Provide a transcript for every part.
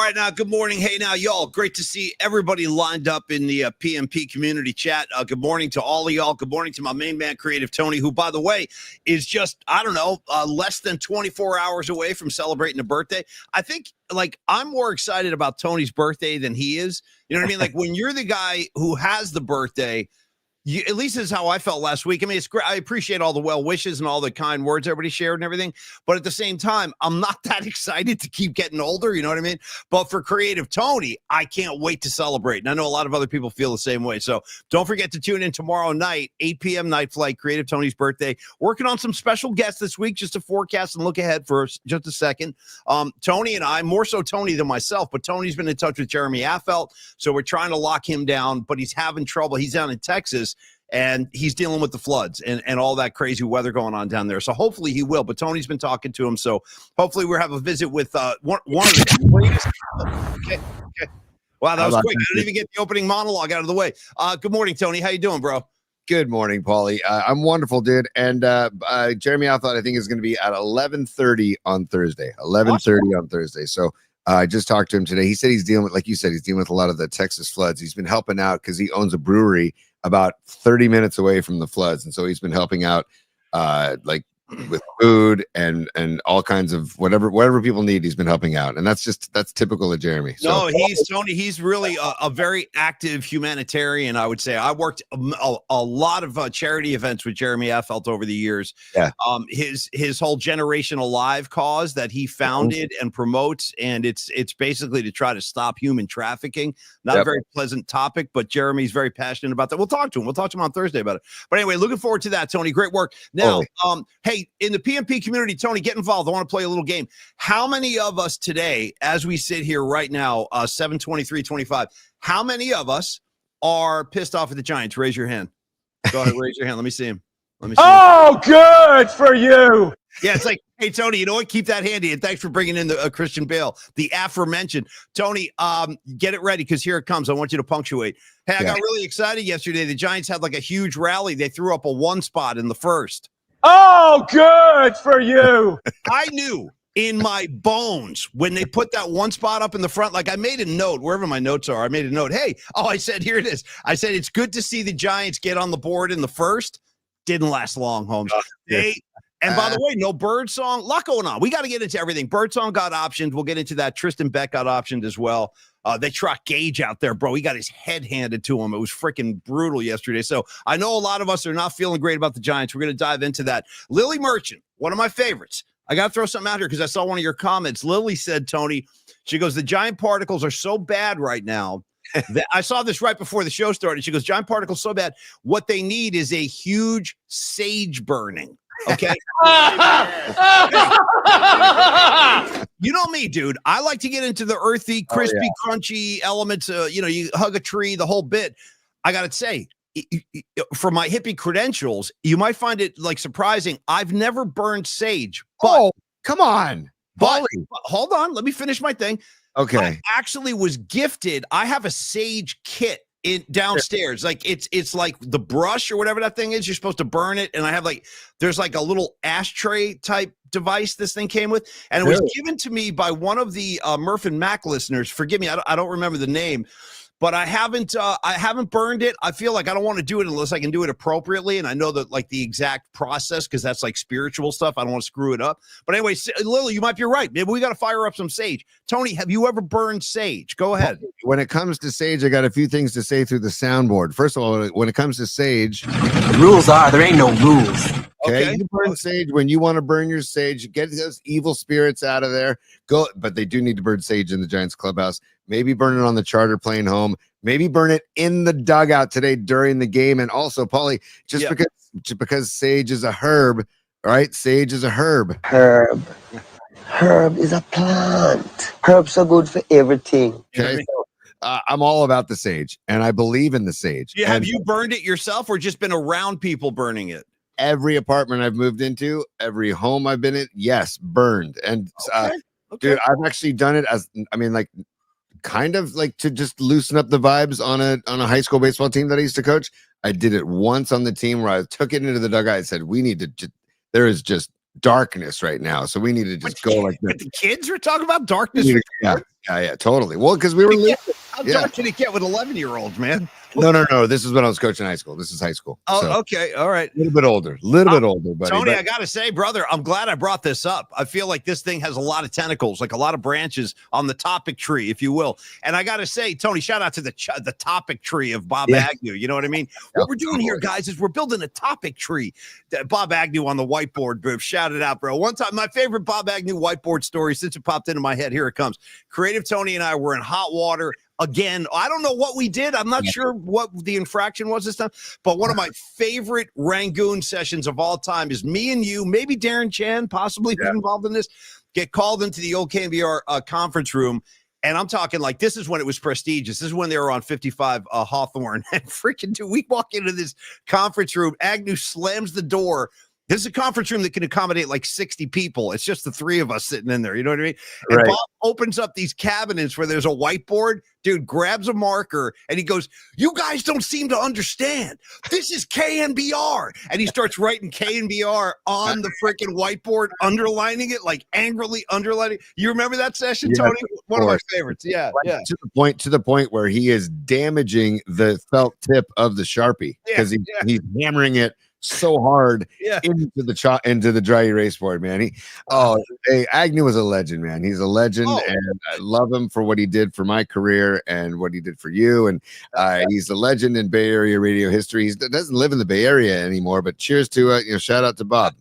right, now, good morning. Hey, now, y'all, great to see everybody lined up in the PMP community chat. Good morning to all of y'all. Good morning to my main man, Creative Tony, who, by the way, is just, I don't know, less than 24 hours away from celebrating a birthday. I think, I'm more excited about Tony's birthday than he is. You know what I mean? Like, when you're the guy who has the birthday, at least this is how I felt last week. I mean, it's great. I appreciate all the well wishes and all the kind words everybody shared and everything. But at the same time, I'm not that excited to keep getting older. You know what I mean? But for Creative Tony, I can't wait to celebrate. And I know a lot of other people feel the same way. So don't forget to tune in tomorrow night, 8 p.m. night flight, Creative Tony's birthday. Working on some special guests this week, just to forecast and look ahead for just a second. Tony and I, more so Tony than myself, but Tony's been in touch with Jeremy Affeldt. So we're trying to lock him down, but he's having trouble. He's down in Texas. And he's dealing with the floods and all that crazy weather going on down there. So hopefully he will. But Tony's been talking to him. So hopefully we'll have a visit with one of the greatest. Okay. Wow, that was quick. I didn't even get the opening monologue out of the way. Good morning, Tony. How you doing, bro? Good morning, Paulie. I'm wonderful, dude. And Jeremy Affeldt, I think, is going to be at 11:30 on Thursday. 11:30 on Thursday. So I just talked to him today. He said he's dealing with, like you said, he's dealing with a lot of the Texas floods. He's been helping out because he owns a brewery about 30 minutes away from the floods. And so he's been helping out with food and all kinds of whatever people need. He's been helping out. And that's typical of Jeremy. So. No, Tony. He's really a very active humanitarian, I would say. I worked a lot of charity events with Jeremy Affeldt over the years. Yeah. His whole Generation Alive cause that he founded and promotes, and it's basically to try to stop human trafficking. Not a very pleasant topic, but Jeremy's very passionate about that. We'll talk to him. We'll talk to him on Thursday about it. But anyway, looking forward to that, Tony. Great work. Now, hey, in the PMP community, Tony, get involved. I want to play a little game. How many of us today, as we sit here right now, 7:23:25, how many of us are pissed off at the Giants? Raise your hand. Go ahead, raise your hand. Let me see him. Good for you. Yeah, it's like, hey, Tony, you know what? Keep that handy. And thanks for bringing in the Christian Bale, the aforementioned. Tony, get it ready because here it comes. I want you to punctuate. Hey, I got really excited yesterday. The Giants had like a huge rally. They threw up a 1 spot in the first. Oh, good for you. I knew in my bones when they put that 1 spot up in the front, like I made a note, wherever my notes are, I made a note. Hey, I said, here it is. I said, it's good to see the Giants get on the board in the first. Didn't last long, Holmes. And by the way, no Birdsong. A lot going on. We got to get into everything. Birdsong got optioned. We'll get into that. Tristan Beck got optioned as well. They truck Gage out there, bro. He got his head handed to him. It was freaking brutal yesterday. So I know a lot of us are not feeling great about the Giants. We're going to dive into that. Lily Merchant, one of my favorites. I got to throw something out here because I saw one of your comments. Lily said, Tony, she goes, the giant particles are so bad right now. I saw this right before the show started. She goes, giant particles so bad. What they need is a huge sage burning. Okay. You know me, dude. I like to get into the earthy, crispy, crunchy elements. You hug a tree, the whole bit. I got to say, for my hippie credentials, you might find it like surprising. I've never burned sage. But, come on. But hold on. Let me finish my thing. Okay. I actually was gifted. I have a sage kit downstairs. Like it's like the brush or whatever that thing is. You're supposed to burn it. And I have there's like a little ashtray type device this thing came with. And it was given to me by one of the Murph and Mac listeners. Forgive me. I don't remember the name. But I haven't burned it. I feel like I don't want to do it unless I can do it appropriately. And I know that like the exact process, because that's like spiritual stuff. I don't want to screw it up. But anyway, Lily, you might be right. Maybe we got to fire up some sage. Tony, have you ever burned sage? Go ahead. When it comes to sage, I got a few things to say through the soundboard. First of all, when it comes to sage, the rules are there ain't no rules. Okay. You burn sage when you want to burn your sage. Get those evil spirits out of there. Go, but they do need to burn sage in the Giants clubhouse. Maybe burn it on the charter plane home. Maybe burn it in the dugout today during the game. And also, Paulie, just because sage is a herb, right? Sage is a herb. Herb is a plant. Herbs are good for everything. Okay. So, I'm all about the sage, and I believe in the sage. Yeah, have you burned it yourself or just been around people burning it? Every apartment I've moved into, every home I've been in, yes, burned. And dude, I've actually done it kind of like to just loosen up the vibes on a high school baseball team that I used to coach. I did it once on the team where I took it into the dugout. I said, we need to there is just darkness right now. So we need to just go like But this. the kids were talking about darkness. Yeah, totally. Well, because we were How dark can it get with 11-year-olds, man? No. This is when I was coaching high school. This is high school. Oh, So, okay. All right. a little bit older, buddy. Tony, but- I got to say, brother, I'm glad I brought this up. I feel like this thing has a lot of tentacles, like a lot of branches on the topic tree, if you will. And I got to say, Tony, shout out to the topic tree of Bob Agnew. You know what I mean? What we're doing here, guys, is we're building a topic tree. Bob Agnew on the whiteboard, bro. Shout it out, bro. One time, my favorite Bob Agnew whiteboard story, since it popped into my head, here it comes. Creative Tony and I were in hot water. Again, I don't know what we did. I'm not sure what the infraction was this time, but one of my favorite Rangoon sessions of all time is me and you, maybe Darren Chan, possibly who's involved in this, get called into the old KNBR conference room. And I'm talking like this is when it was prestigious. This is when they were on 55 Hawthorne. And freaking we walk into this conference room. Agnew slams the door. This is a conference room that can accommodate like 60 people. It's just the three of us sitting in there. You know what I mean? And Right. Bob opens up these cabinets where there's a whiteboard. Dude grabs a marker and he goes, "You guys don't seem to understand. This is KNBR." And he starts writing KNBR on the freaking whiteboard, underlining it, like angrily underlining. You remember that session, Yes, Tony? One of my course. favorites. Yeah, yeah. To the point where he is damaging the felt tip of the Sharpie because he's hammering it so hard into the dry erase board, man. Agnew was a legend, man. He's a legend, and I love him for what he did for my career and what he did for you. And he's a legend in Bay Area radio history. He doesn't live in the Bay Area anymore, but cheers to shout out to Bob.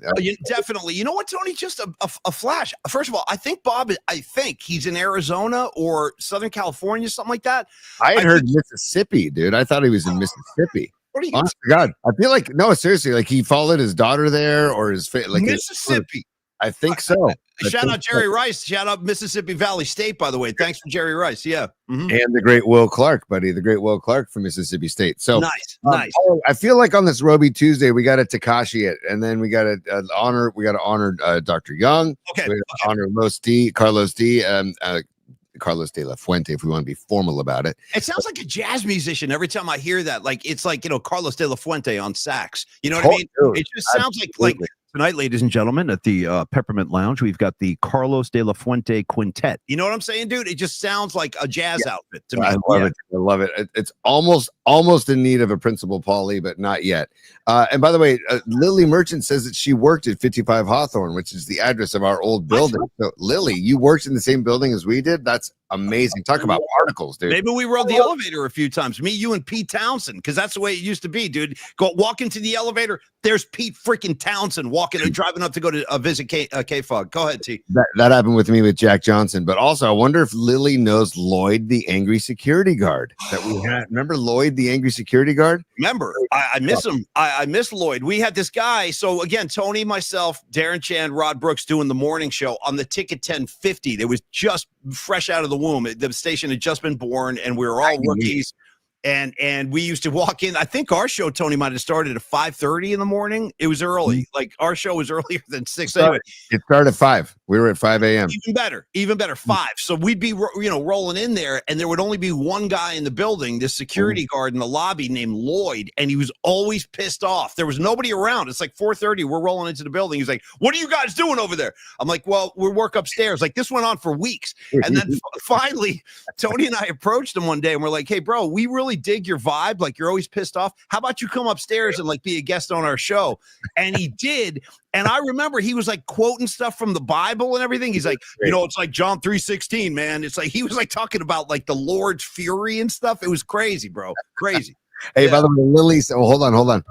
Definitely. You know what, Tony? Just a flash. First of all, I think Bob. I think he's in Arizona or Southern California, something like that. I heard Mississippi, dude. I thought he was in Mississippi. What are you? Honest to God, I feel like seriously, like he followed his daughter there or his like Mississippi. I think so. Shout out Jerry Rice. Shout out Mississippi Valley State, by the way. Thanks for Jerry Rice. Yeah. Mm-hmm. And the great Will Clark, buddy. The great Will Clark from Mississippi State. So nice. I feel like on this Roby Tuesday, we got to Tekashi it, and then we got to honor Dr. Young. Okay. We gotta honor Carlos D. Carlos de la Fuente, if we want to be formal about it. It sounds like a jazz musician every time I hear that. Like it's like, Carlos de la Fuente on sax. You know what I mean? Dude, it just sounds like tonight, ladies and gentlemen, at the Peppermint Lounge, we've got the Carlos de la Fuente Quintet. You know what I'm saying, dude? It just sounds like a jazz outfit to me. I love it. It's almost in need of a Principal Paulie, but not yet. And by the way, Lily Merchant says that she worked at 55 Hawthorne, which is the address of our old building. So Lily, you worked in the same building as we did? That's amazing. Talk about articles, dude. Maybe we rode the elevator a few times. Me, you, and Pete Townsend, because that's the way it used to be, dude. Walk into the elevator. There's Pete freaking Townsend driving up to go to visit K-Fog. Go ahead, T. That happened with me with Jack Johnson. But also, I wonder if Lily knows Lloyd, the angry security guard that we had. Remember Lloyd, the angry security guard? Remember, I miss him. I miss Lloyd. We had this guy. So again, Tony, myself, Darren Chan, Rod Brooks doing the morning show on the Ticket 1050. It was just fresh out of the womb. The station had just been born, and we were all rookies. And we used to walk in. I think our show, Tony, might have started at 5:30 in the morning. It was early. Like our show was earlier than 6. Anyway, it started at 5. We were at 5 a.m. Even better, 5. So we'd be rolling in there, and there would only be one guy in the building, this security guard in the lobby named Lloyd, and he was always pissed off. There was nobody around. It's like 4:30. We're rolling into the building. He's like, "What are you guys doing over there?" I'm like, "Well, we work upstairs." Like this went on for weeks, and then finally, Tony and I approached him one day, and we're like, "Hey, bro, we really dig your vibe. Like you're always pissed off. How about you come upstairs and like be a guest on our show?" And he did. And I remember he was like quoting stuff from the Bible and everything. He's like, it's like John 3:16, man. It's like he was like talking about like the Lord's fury and stuff. It was crazy, bro. Crazy. Hey, by the way, Lily. Hold on.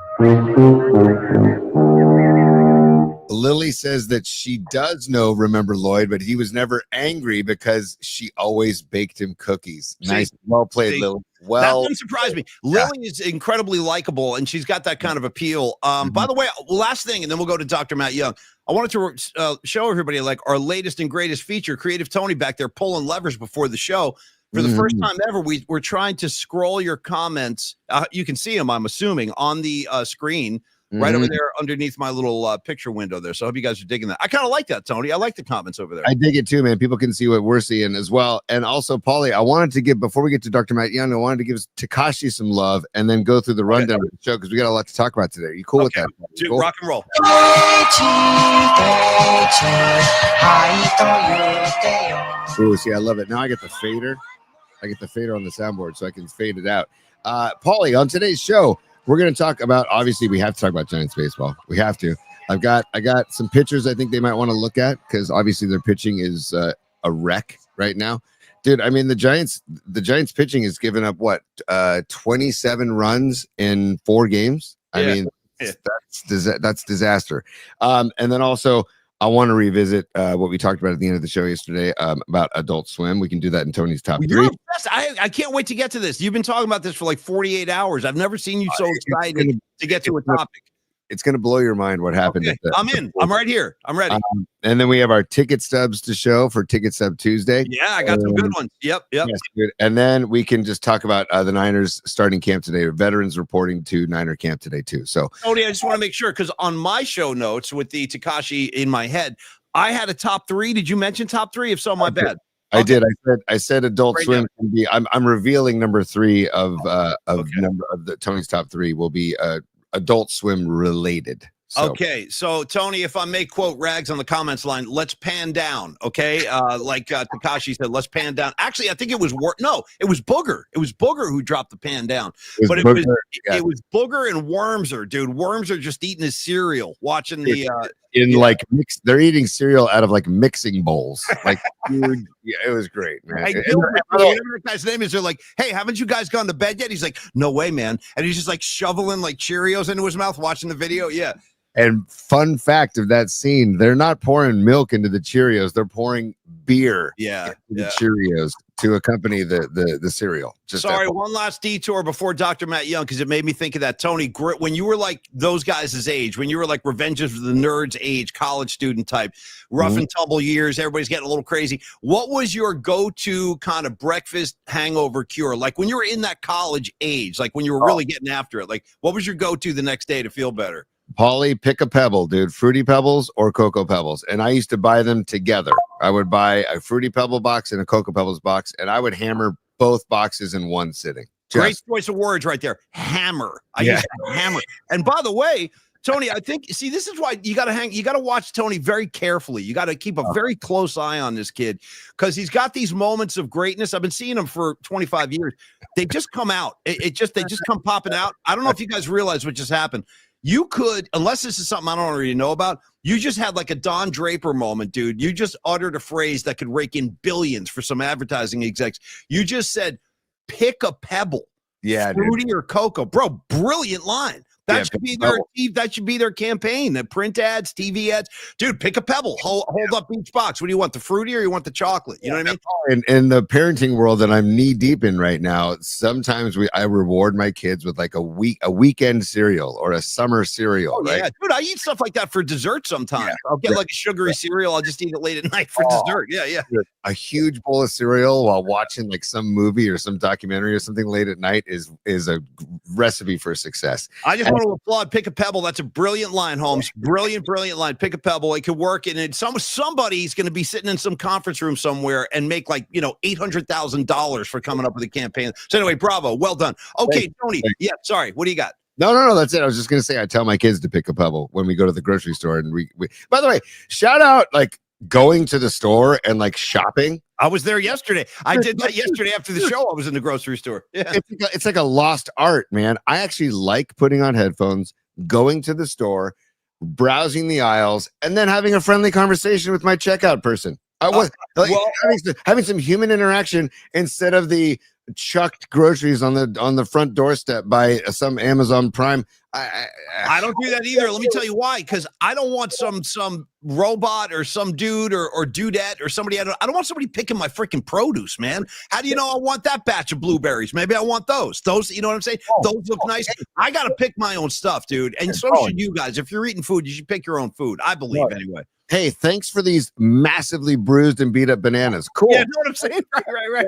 Lily says that she does remember Lloyd, but he was never angry because she always baked him cookies. Nice. Well played, Lily. Well, that doesn't surprise me. Lily is incredibly likable, and she's got that kind of appeal. By the way, last thing, and then we'll go to Dr. Matt Young. I wanted to show everybody like our latest and greatest feature, Creative Tony back there pulling levers before the show. For the first time ever, we're trying to scroll your comments. You can see them, I'm assuming, on the screen. Right over there underneath my little picture window there. So I hope you guys are digging that. I kind of like that, Tony. I like the comments over there. I dig it too, man. People can see what we're seeing as well. And also, Paulie, I wanted to give, before we get to Dr. Matt Young, I wanted to give Tekashi some love and then go through the rundown of the show because we got a lot to talk about today. Are you cool with that? Dude, cool? Rock and roll. Ooh, see, I love it. Now I get the fader. I get the fader on the soundboard so I can fade it out. Paulie, on today's show, we're going to talk about, obviously, we have to talk about Giants baseball. We have to. I got some pitchers I think they might want to look at because obviously their pitching is a wreck right now. Dude, I mean, the Giants pitching has given up 27 runs in 4 games. I mean, that's disaster. And then also, I want to revisit what we talked about at the end of the show yesterday about Adult Swim. We can do that in Tony's top 3. I can't wait to get to this. You've been talking about this for like 48 hours. I've never seen you so excited to get to a topic. It's going to blow your mind what happened. Okay. I'm in. I'm right here. I'm ready. And then we have our ticket stubs to show for Ticket Stub Tuesday. Yeah, I got some good ones. Yep. Yes, good. And then we can just talk about the Niners starting camp today. Veterans reporting to Niner camp today too. So, Tony, I just want to make sure because on my show notes with the Tekashi in my head, I had a top 3. Did you mention top 3? If so, my bad. I did. I said Adult Swim can be. I'm revealing number 3 of the Tony's top 3 will be Adult Swim related. So. Okay, so Tony, if I may quote Rags on the comments line, let's pan down. Okay, like Tekashi said, let's pan down. Actually, I think it was it was Booger. It was Booger who dropped the pan down. It was Booger and Wormser, dude. Wormser just eating his cereal, watching the they're eating cereal out of like mixing bowls. Like, dude, yeah, it was great, man. Whatever the guy's name is, they're like, hey, haven't you guys gone to bed yet? He's like, no way, man. And he's just like shoveling like Cheerios into his mouth, watching the video. Yeah. And fun fact of that scene, they're not pouring milk into the Cheerios. They're pouring beer into the Cheerios to accompany the cereal. Sorry, one last detour before Dr. Matt Young, because it made me think of that. Tony, when you were like those guys' age, when you were like Revenge of the Nerds age, college student type, rough and tumble years, everybody's getting a little crazy. What was your go-to kind of breakfast hangover cure? Like when you were in that college age, like when you were really getting after it, like what was your go-to the next day to feel better? Paulie, pick a pebble, dude. Fruity Pebbles or Cocoa Pebbles. And I used to buy them together. I would buy a Fruity Pebble box and a Cocoa Pebbles box, and I would hammer both boxes in one sitting. Great choice of words right there. Hammer. I used to hammer. And by the way, Tony, I think, this is why you got to watch Tony very carefully. You got to keep a very close eye on this kid because he's got these moments of greatness. I've been seeing him for 25 years. They just come out. They just come popping out. I don't know if you guys realize what just happened. You could, unless this is something I don't already know about, you just had like a Don Draper moment, dude. You just uttered a phrase that could rake in billions for some advertising execs. You just said, pick a pebble. Yeah, Fruity dude. or cocoa. Bro, brilliant line. That should be their campaign. The print ads, TV ads. Dude, pick a pebble. Hold up each box. What do you want? The fruity or you want the chocolate? You know what I mean? In the parenting world that I'm knee deep in right now, sometimes I reward my kids with like a weekend cereal or a summer cereal. Right? Yeah, dude, I eat stuff like that for dessert sometimes. Yeah. I'll get like a sugary cereal. I'll just eat it late at night for dessert. Yeah. Dude, a huge bowl of cereal while watching like some movie or some documentary or something late at night is a recipe for success. I just want to applaud Pick a Pebble. That's a brilliant line, Holmes. Brilliant line. Pick a Pebble. It could work. And somebody's going to be sitting in some conference room somewhere and make like, $800,000 for coming up with a campaign. So anyway, bravo. Well done. Okay, Tony. Yeah, sorry. What do you got? No. That's it. I was just going to say, I tell my kids to pick a pebble when we go to the grocery store. And we by the way, shout out like going to the store and like shopping. I was there yesterday. I did that yesterday after the show. I was in the grocery store. Yeah. It's like a lost art, man. I actually like putting on headphones, going to the store, browsing the aisles, and then having a friendly conversation with my checkout person. I was having some human interaction instead of the chucked groceries on the front doorstep by some Amazon Prime. I don't do that either. Let me tell you why. Because I don't want some robot or some dude or dudette or somebody. I don't want somebody picking my freaking produce, man. How do you know I want that batch of blueberries? Maybe I want those. You know what I'm saying? Those look nice. I got to pick my own stuff, dude. And so should you guys. If you're eating food, you should pick your own food. I believe anyway. Hey, thanks for these massively bruised and beat up bananas. Cool. Yeah, you know what I'm saying? Right.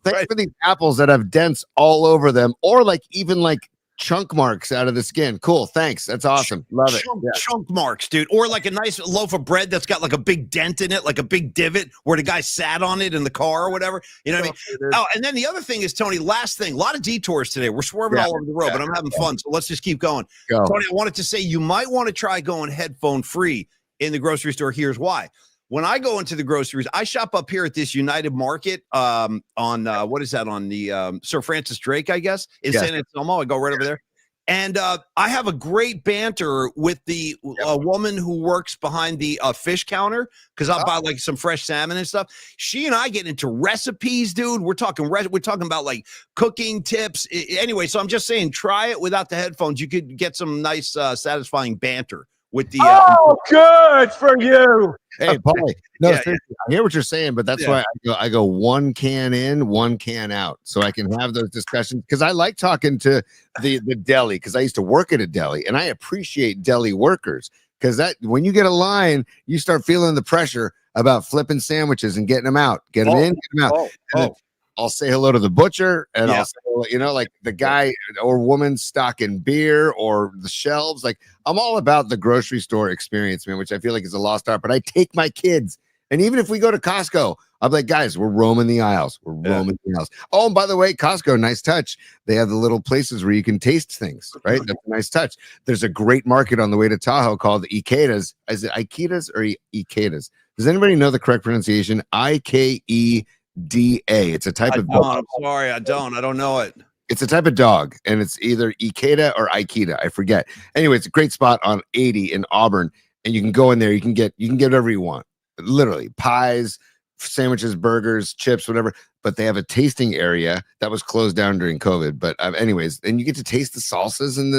Thanks for these apples that have dents all over them, or like even like chunk marks out of the skin. Cool. Thanks. That's awesome. Love it. Chunk marks, dude. Or like a nice loaf of bread that's got like a big dent in it, like a big divot where the guy sat on it in the car or whatever. You know what I mean? Oh, and then the other thing is, Tony, last thing, a lot of detours today. We're swerving all over the road, but I'm having fun. So let's just keep going. Tony, I wanted to say you might want to try going headphone free in the grocery store. Here's why. When I go into the groceries, I shop up here at this United Market on what is that, on the Sir Francis Drake, I guess, in San Anselmo. I go right over there. And I have a great banter with the woman who works behind the fish counter, because I'll buy like some fresh salmon and stuff. She and I get into recipes, dude. We're talking about like cooking tips. Anyway, so I'm just saying, try it without the headphones. You could get some nice, satisfying banter with the. Oh, good for you. Hey, Paulie. No, seriously, I hear what you're saying, but that's why I go one can in, one can out, so I can have those discussions. Because I like talking to the deli, because I used to work at a deli, and I appreciate deli workers, because that when you get a line, you start feeling the pressure about flipping sandwiches and getting them out, get them in, get them out. I'll say hello to the butcher, and I'll say, like the guy or woman stocking beer or the shelves. Like, I'm all about the grocery store experience, man, which I feel like is a lost art. But I take my kids, and even if we go to Costco, I'm like, guys, we're roaming the aisles. We're roaming the aisles. Oh, and by the way, Costco, nice touch. They have the little places where you can taste things, right? That's a nice touch. There's a great market on the way to Tahoe called Ikedas. Is it Ikedas or Ikedas? Does anybody know the correct pronunciation? Ikeda. It's a type of dog. I'm sorry, I don't know it. It's a type of dog, and it's either Ikeda or Aikida. I forget. Anyway, it's a great spot on 80 in Auburn, and you can go in there. You can get whatever you want. Literally, pies, sandwiches, burgers, chips, whatever. But they have a tasting area that was closed down during COVID. But anyways, and you get to taste the salsas and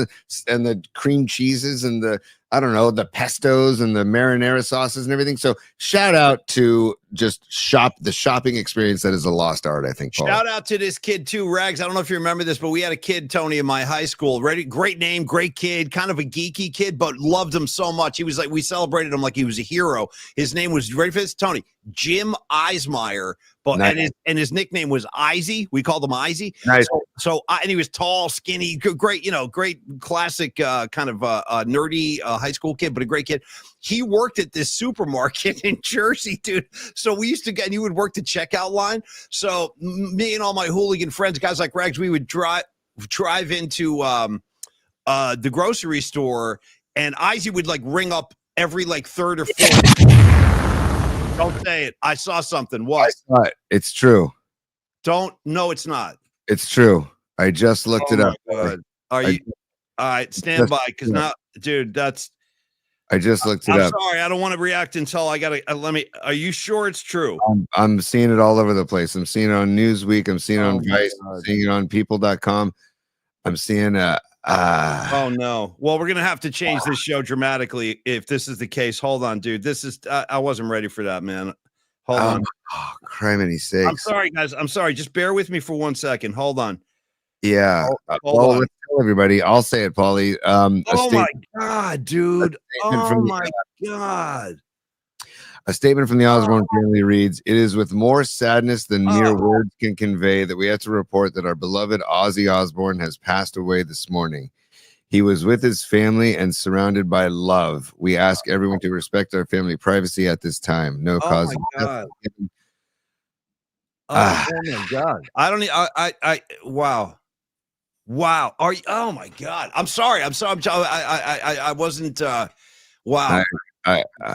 the cream cheeses and the the pestos and the marinara sauces and everything. So shout out to just the shopping experience that is a lost art, I think. Paul. Shout out to this kid too, Rags. I don't know if you remember this, but we had a kid, Tony, in my high school. Great name, great kid, kind of a geeky kid, but loved him so much. He was like, we celebrated him like he was a hero. His name was, ready for this, Tony? Jim Eismeyer. But nice. and his nickname was Ozzy. We called him Ozzy. Nice. So and he was tall, skinny, great, great classic kind of nerdy high school kid, but a great kid. He worked at this supermarket in Jersey, dude. So we used to get, and he would work the checkout line. So me and all my hooligan friends, guys like Rags, we would drive into the grocery store, and Ozzy would like ring up every like third or fourth. Don't say it. I saw something. What? I saw it. It's true. No, it's not. It's true. I just looked it up. God. Are you all right? Stand by, because now, dude, that's. I just looked it up. I'm sorry. I don't want to react until I gotta let me. Are you sure it's true? I'm seeing it all over the place. I'm seeing it on Newsweek. I'm seeing it on Vice. I'm seeing it on people.com. I'm seeing oh no. Well, we're gonna have to change this show dramatically if this is the case. Hold on, dude. This is I wasn't ready for that, man. Hold on. Oh, criminy sakes. I'm sorry, guys. I'm sorry. Just bear with me for 1 second. Hold on. Yeah. Hold on. Let's tell everybody. I'll say it, Paulie. Oh my God, dude. Oh my God. A statement from the Osborne family reads, "It is with more sadness than mere words can convey that we have to report that our beloved Ozzy Osbourne has passed away this morning. He was with his family and surrounded by love. We ask everyone to respect our family privacy at this time. No cause of death." Oh my God. I don't need, wow. Wow. Are you, oh my God. I'm sorry. I wasn't, wow.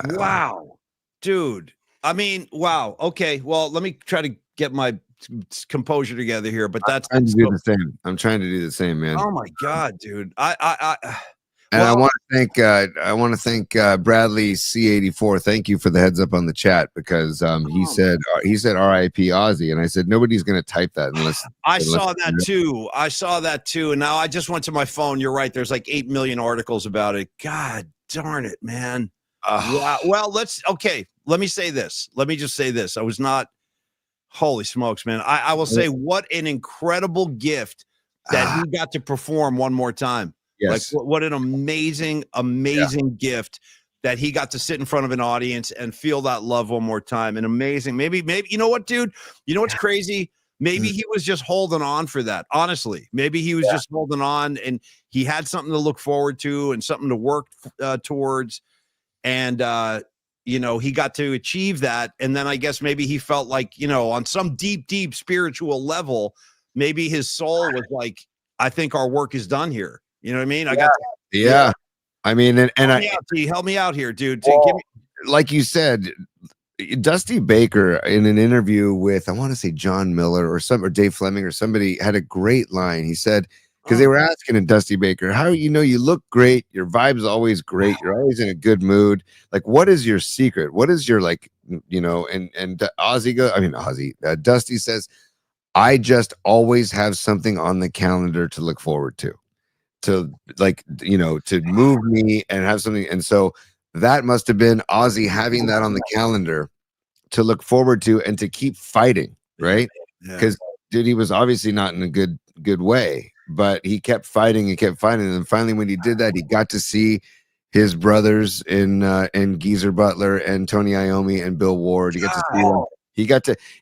Wow. Dude, I mean, wow. Okay, well, let me try to get my composure together here, but that's I'm trying to do the same. I'm trying to do the same, man. Oh my God, dude. And I want to thank Bradley C84. Thank you for the heads up on the chat, because he said R.I.P. Ozzy, and I said nobody's going to type that unless I saw that too. And now I just went to my phone. You're right. There's like 8 million articles about it. God darn it, man. Wow. Well, let me say this. Let me just say this. I was not, holy smokes, man. I will say, what an incredible gift that he got to perform one more time. Yes. Like what an amazing gift that he got to sit in front of an audience and feel that love one more time. And amazing. Maybe, you know what, dude? You know what's crazy? Maybe he was just holding on for that. Honestly, maybe he was just holding on, and he had something to look forward to and something to work towards. And, he got to achieve that. And then I guess maybe he felt like, on some deep, deep spiritual level, maybe his soul was like, I think our work is done here. You know what I mean? I mean, help me out here, dude. Well, like you said, Dusty Baker in an interview with, I want to say John Miller or Dave Fleming or somebody, had a great line. He said, because they were asking Dusty Baker, how, you look great, your vibe's always great, you're always in a good mood. Like, what is your secret? What is your, like, and Dusty says, I just always have something on the calendar to look forward to like, to move me and have something. And so that must have been Ozzy having that on the calendar to look forward to and to keep fighting, right? Because dude, he was obviously not in a good way, but he kept fighting and kept fighting. And then finally, when he did that, he got to see his brothers in Geezer Butler and Tony Iommi and Bill Ward. He got to see them.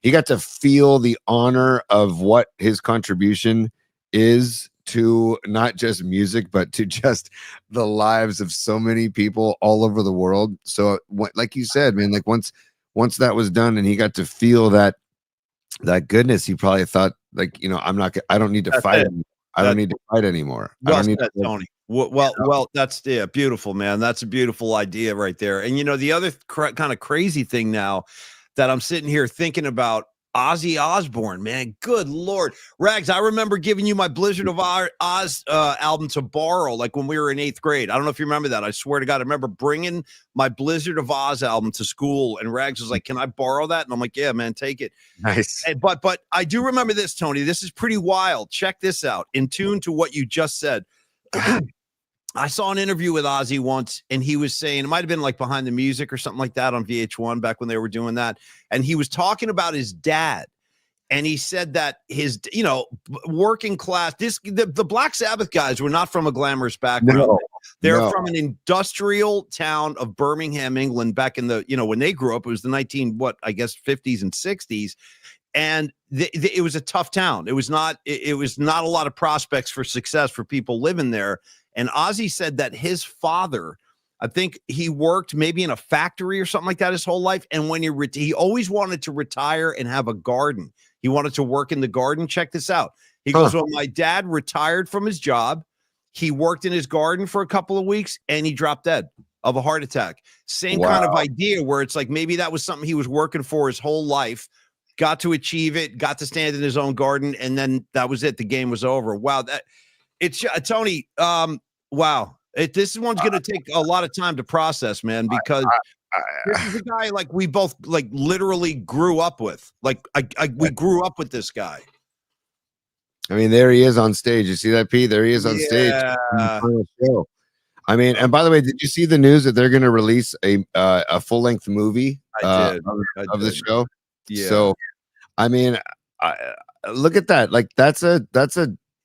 He got to feel the honor of what his contribution is to not just music, but to just the lives of so many people all over the world. So, like you said, man, like once that was done and he got to feel that goodness, he probably thought, like, I don't need to fight. I don't need to fight anymore. I don't need to, Tony. Well, that's beautiful, man. That's a beautiful idea right there. And the other kind of crazy thing now that I'm sitting here thinking about, Ozzy Osbourne, man, good Lord. Rags, I remember giving you my Blizzard of Oz album to borrow, like when we were in 8th grade. I don't know if you remember that. I swear to God, I remember bringing my Blizzard of Oz album to school, and Rags was like, can I borrow that? And I'm like, yeah, man, take it. Nice. But I do remember this, Tony. This is pretty wild. Check this out. In tune to what you just said. I saw an interview with Ozzy once, and he was saying, it might have been like Behind the Music or something like that on VH1 back when they were doing that. And he was talking about his dad. And he said that his, working class, the Black Sabbath guys were not from a glamorous background. They're from an industrial town of Birmingham, England, back in the, when they grew up. It was the 50s and 60s. And it was a tough town. It was not a lot of prospects for success for people living there. And Ozzy said that his father, I think he worked maybe in a factory or something like that his whole life. And when he always wanted to retire and have a garden. He wanted to work in the garden. Check this out. He goes, well, my dad retired from his job. He worked in his garden for a couple of weeks and he dropped dead of a heart attack. Same kind of idea where it's like maybe that was something he was working for his whole life, got to achieve it, got to stand in his own garden, and then that was it. The game was over. Wow. It's Tony. Wow. This one's going to take a lot of time to process, man, because this is a guy like we both like literally grew up with. Like we grew up with this guy. I mean, there he is on stage. You see that, Pete? There he is on stage. Show. I mean, and by the way, did you see the news that they're going to release a full-length movie of the show? Yeah. So, I mean, look at that. Like that's a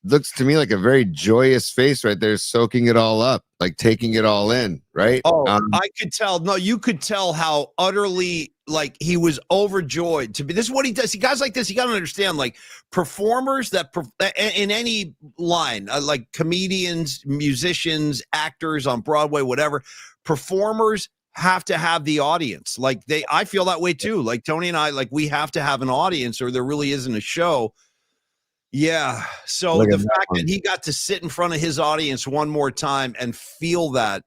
looks to me like a very joyous face right there, soaking it all up, like taking it all in, right? Oh, I could tell. No, you could tell how utterly like he was overjoyed to be. This is what he does. See, guys like this, you got to understand, like performers that in any line, like comedians, musicians, actors on Broadway, whatever, performers have to have the audience. Like I feel that way too. Like Tony and I, like we have to have an audience or there really isn't a show. Yeah. So the fact that he got to sit in front of his audience one more time and feel that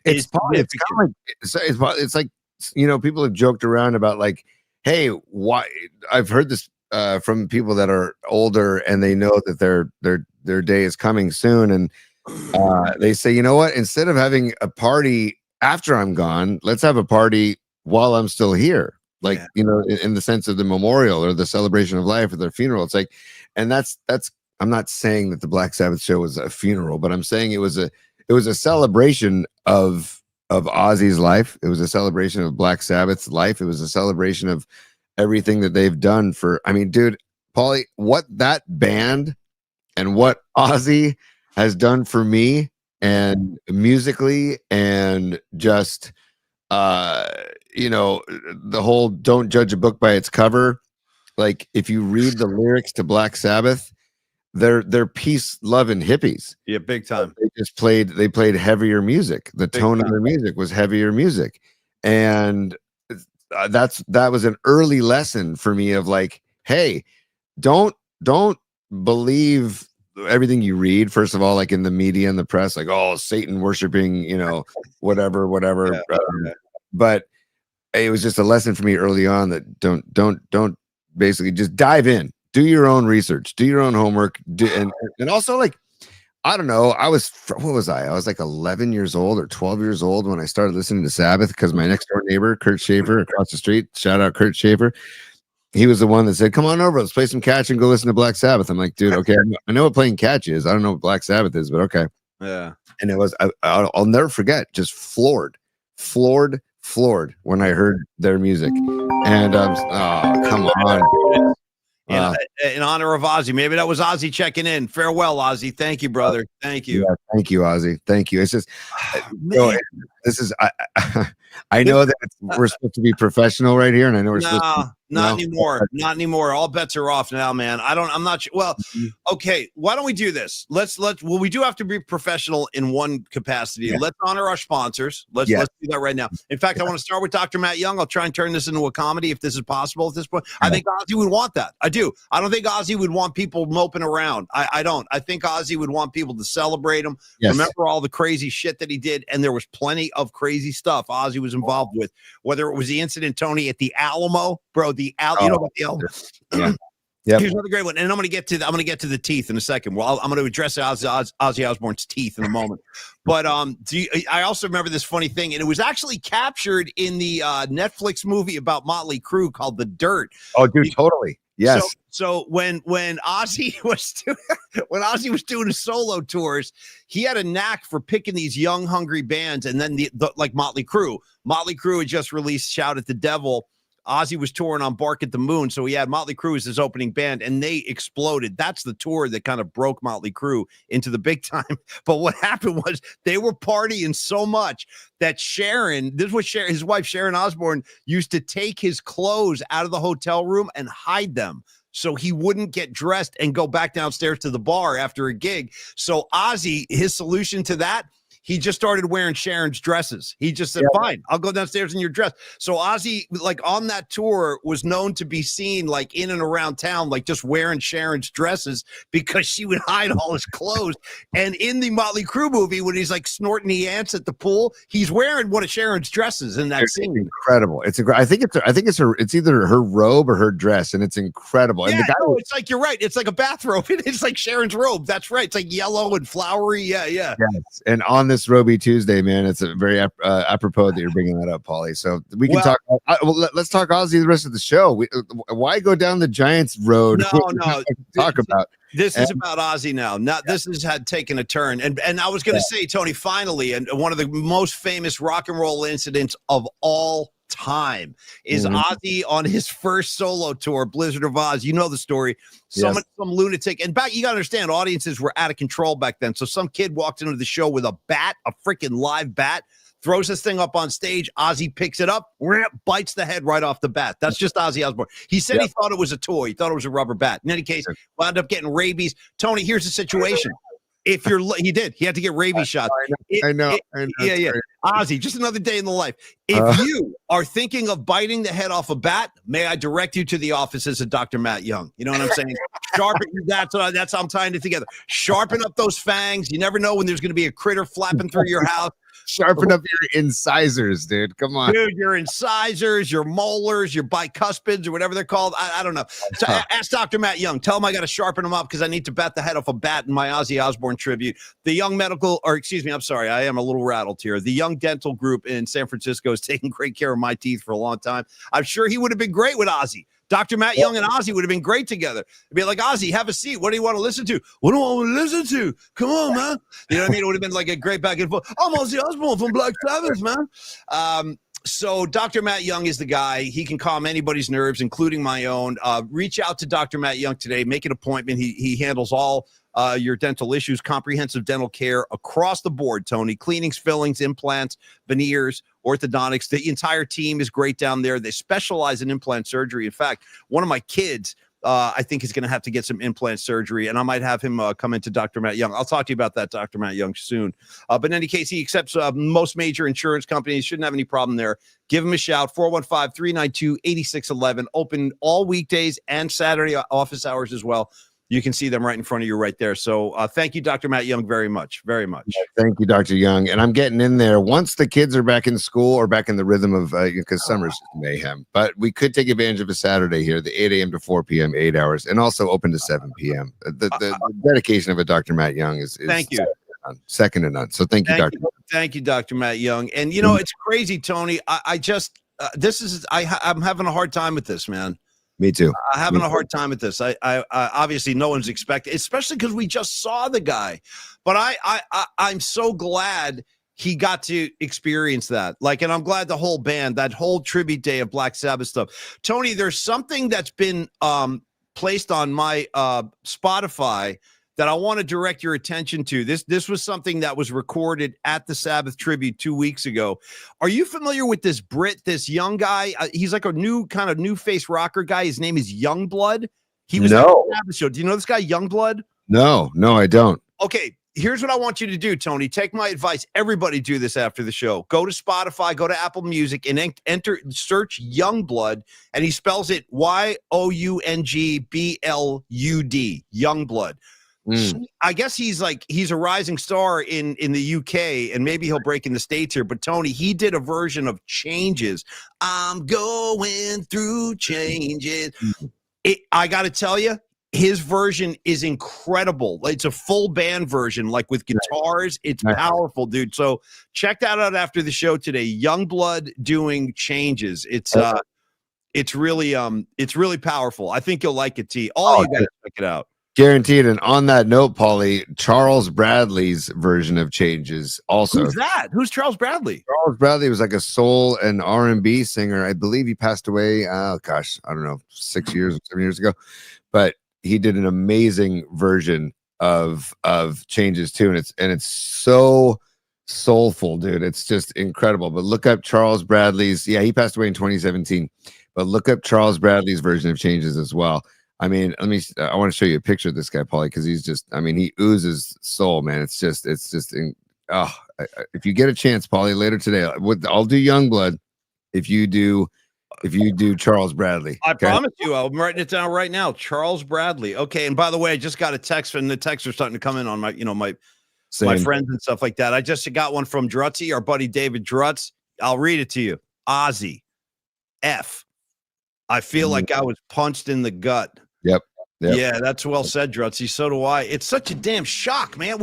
it's like, people have joked around about like, hey, why? I've heard this from people that are older and they know that their day is coming soon. And they say, you know what, instead of having a party after I'm gone, let's have a party while I'm still here. Like, in the sense of the memorial or the celebration of life or their funeral. It's like, and that's, I'm not saying that the Black Sabbath show was a funeral, but I'm saying it was a celebration of Ozzy's life. It was a celebration of Black Sabbath's life. It was a celebration of everything that they've done I mean, dude, Paulie, what that band and what Ozzy has done for me and musically and just, the whole don't judge a book by its cover. Like if you read the lyrics to Black Sabbath, they're peace, love, and hippies. Yeah, big time. They played heavier music. The tone of their music was heavier music. And that was an early lesson for me of like, hey, don't believe everything you read, first of all, like in the media and the press, like, oh, Satan worshiping, whatever. But it was just a lesson for me early on that don't basically just dive in, do your own research, do your own homework, and also, like, I don't know, what was I was like 11 years old or 12 years old when I started listening to Sabbath, because my next door neighbor, Kurt Schaefer, across the street, shout out Kurt Schaefer, he was the one that said, come on over, let's play some catch and go listen to Black Sabbath. I'm like, dude, okay, I know what playing catch is, I don't know what Black Sabbath is, but okay. Yeah. And it was, I'll never forget, just floored when I heard their music. And come on. In honor of Ozzy, maybe that was Ozzy checking in. Farewell, Ozzy. Thank you, brother. Thank you. Yeah, thank you, Ozzy. Thank you. It's just, this is, I know that we're supposed to be professional right here, and I know we're supposed to. Not anymore. All bets are off now, man. I'm not sure. Well, okay. Why don't we do this? Well, we do have to be professional in one capacity. Yeah. Let's honor our sponsors. Let's do that right now. In fact, I want to start with Dr. Matt Young. I'll try and turn this into a comedy if this is possible at this point. I think Ozzy would want that. I do. I don't think Ozzy would want people moping around. I don't. I think Ozzy would want people to celebrate him. Yes. Remember all the crazy shit that he did, and there was plenty of crazy stuff Ozzy was involved with, whether it was the incident, Tony, at the Alamo, bro. You know about the Alamo. Yeah. Here's another great one, and I'm going to get to the teeth in a second. Well, I'm going to address Ozzy Osbourne's teeth in a moment. But I also remember this funny thing, and it was actually captured in the Netflix movie about Motley Crue called The Dirt. Oh, dude, totally. Yes. So when Ozzy was doing his solo tours, he had a knack for picking these young, hungry bands, and then like Motley Crue. Motley Crue had just released "Shout at the Devil." Ozzy was touring on Bark at the Moon, so he had Motley Crue as his opening band, and they exploded. That's the tour that kind of broke Motley Crue into the big time. But what happened was they were partying so much that his wife Sharon Osbourne, used to take his clothes out of the hotel room and hide them, so he wouldn't get dressed and go back downstairs to the bar after a gig. So Ozzy, his solution to that, he just started wearing Sharon's dresses. He just said, fine, I'll go downstairs in your dress. So Ozzy, like on that tour, was known to be seen like in and around town, like just wearing Sharon's dresses, because she would hide all his clothes. And in the Motley Crue movie, when he's like snorting the ants at the pool, he's wearing one of Sharon's dresses in that scene. Incredible. I think it's either her robe or her dress, and it's incredible. And it's like, you're right. It's like a bathrobe. It's like Sharon's robe. That's right. It's like yellow and flowery. Yeah. Yes. And on this Roby Tuesday, man, it's a very apropos that you're bringing that up, Paulie. So we can talk. Let's talk Ozzy the rest of the show. Why go down the Giants road? No. Talk about this is about Ozzy now. This has had taken a turn, and I was going to say, Tony, finally, and one of the most famous rock and roll incidents of all time is Ozzy on his first solo tour, Blizzard of Oz. You know the story. Some lunatic, and back, you got to understand, audiences were out of control back then. So some kid walked into the show with a bat, a freaking live bat, throws this thing up on stage. Ozzy picks it up, bites the head right off the bat. That's just Ozzy Osbourne. He said he thought it was a toy. He thought it was a rubber bat. In any case, wound up getting rabies. Tony, here's the situation. He had to get rabies shots. I know. Yeah. Ozzy, just another day in the life. If you are thinking of biting the head off a bat, may I direct you to the offices of Dr. Matt Young? You know what I'm saying? Sharpen that's how I'm tying it together. Sharpen up those fangs. You never know when there's going to be a critter flapping through your house. Sharpen up your incisors, dude. Come on. Dude, your incisors, your molars, your bicuspids, or whatever they're called. I don't know. So ask Dr. Matt Young. Tell him I got to sharpen them up because I need to bat the head off a bat in my Ozzy Osbourne tribute. The Young I am a little rattled here. The Young Dental Group in San Francisco is taking great care of my teeth for a long time. I'm sure he would have been great with Ozzy. Dr. Matt Young and Ozzy would have been great together. It'd be like, Ozzy, have a seat. What do you want to listen to? What do I want to listen to? Come on, man. You know what I mean? It would have been like a great back and forth. I'm Ozzy Osbourne from Black Sabbath, man. So Dr. Matt Young is the guy. He can calm anybody's nerves, including my own. Reach out to Dr. Matt Young today. Make an appointment. He handles all your dental issues, comprehensive dental care across the board, Tony. Cleanings, fillings, implants, veneers, orthodontics. The entire team is great down there. They specialize in implant surgery. In fact, one of my kids, I think, is going to have to get some implant surgery, and I might have him come into Dr. Matt Young. I'll talk to you about that, Dr. Matt Young, soon. But in any case, he accepts most major insurance companies. Shouldn't have any problem there. Give him a shout, 415-392-8611. Open all weekdays and Saturday office hours as well. You can see them right in front of you right there. So thank you, Dr. Matt Young, very much. Very much. Thank you, Dr. Young. And I'm getting in there once the kids are back in school or back in the rhythm of because summer's mayhem. But we could take advantage of a Saturday here, the 8 a.m. to 4 p.m., 8 hours, and also open to 7 p.m. The dedication of a Dr. Matt Young is thank you. Second to none. So thank you, Dr. Thank you, Dr. Matt Young. And you know, it's crazy, Tony. I just I'm having a hard time with this, man. Me too. I'm having a hard time with this. I obviously no one's expecting, especially because we just saw the guy. But I'm so glad he got to experience that. Like, and I'm glad the whole band, that whole tribute day of Black Sabbath stuff. Tony, there's something that's been placed on my Spotify that I want to direct your attention to. This was something that was recorded at the Sabbath tribute 2 weeks ago. Are you familiar with this Brit, this young guy? He's like a new face rocker guy. His name is Youngblood. He was at the Sabbath show. Do you know this guy, Youngblood? No, I don't. Okay, here's what I want you to do, Tony. Take my advice. Everybody do this after the show. Go to Spotify, go to Apple Music, and search Youngblood, and he spells it Youngblud. Youngblood. I guess he's a rising star in the UK, and maybe he'll break in the States here. But Tony, he did a version of Changes. I'm going through changes. I got to tell you, his version is incredible. It's a full band version, like with guitars. It's powerful, dude. So check that out after the show today. Youngblood doing Changes. It's really powerful. I think you'll like it, T. You guys check it out. Guaranteed. And on that note, Paulie, Charles Bradley's version of Changes also. Who's that? Who's Charles Bradley? Charles Bradley was like a soul and R&B singer. I believe he passed away, I don't know, 6 years or 7 years ago. But he did an amazing version of Changes too. And it's so soulful, dude. It's just incredible. But look up Charles Bradley's. Yeah, he passed away in 2017. But look up Charles Bradley's version of Changes as well. I mean, I want to show you a picture of this guy, Paulie, because he's just, he oozes soul, man. If you get a chance, Paulie, later today, I'll do Youngblood if you do Charles Bradley. I promise you, I'm writing it down right now. Charles Bradley. Okay. And by the way, I just got a text, and the texts are starting to come in on my friends and stuff like that. I just got one from Drutzy, our buddy David Drutz. I'll read it to you. Ozzy, F. I feel like I was punched in the gut. Yep. Yeah, that's well said, Drutzy. So do I. It's such a damn shock, man.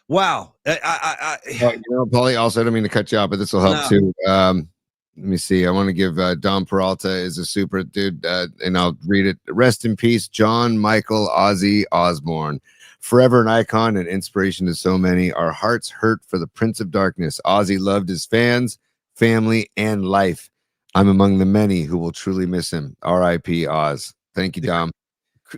Wow. Paulie, also, I don't mean to cut you off, but this will help too. Let me see. I want to give Dom Peralta is a super dude, and I'll read it. Rest in peace, John Michael Ozzy Osbourne. Forever an icon and inspiration to so many. Our hearts hurt for the Prince of Darkness. Ozzy loved his fans, family, and life. I'm among the many who will truly miss him. R.I.P. Oz. Thank you, Dom.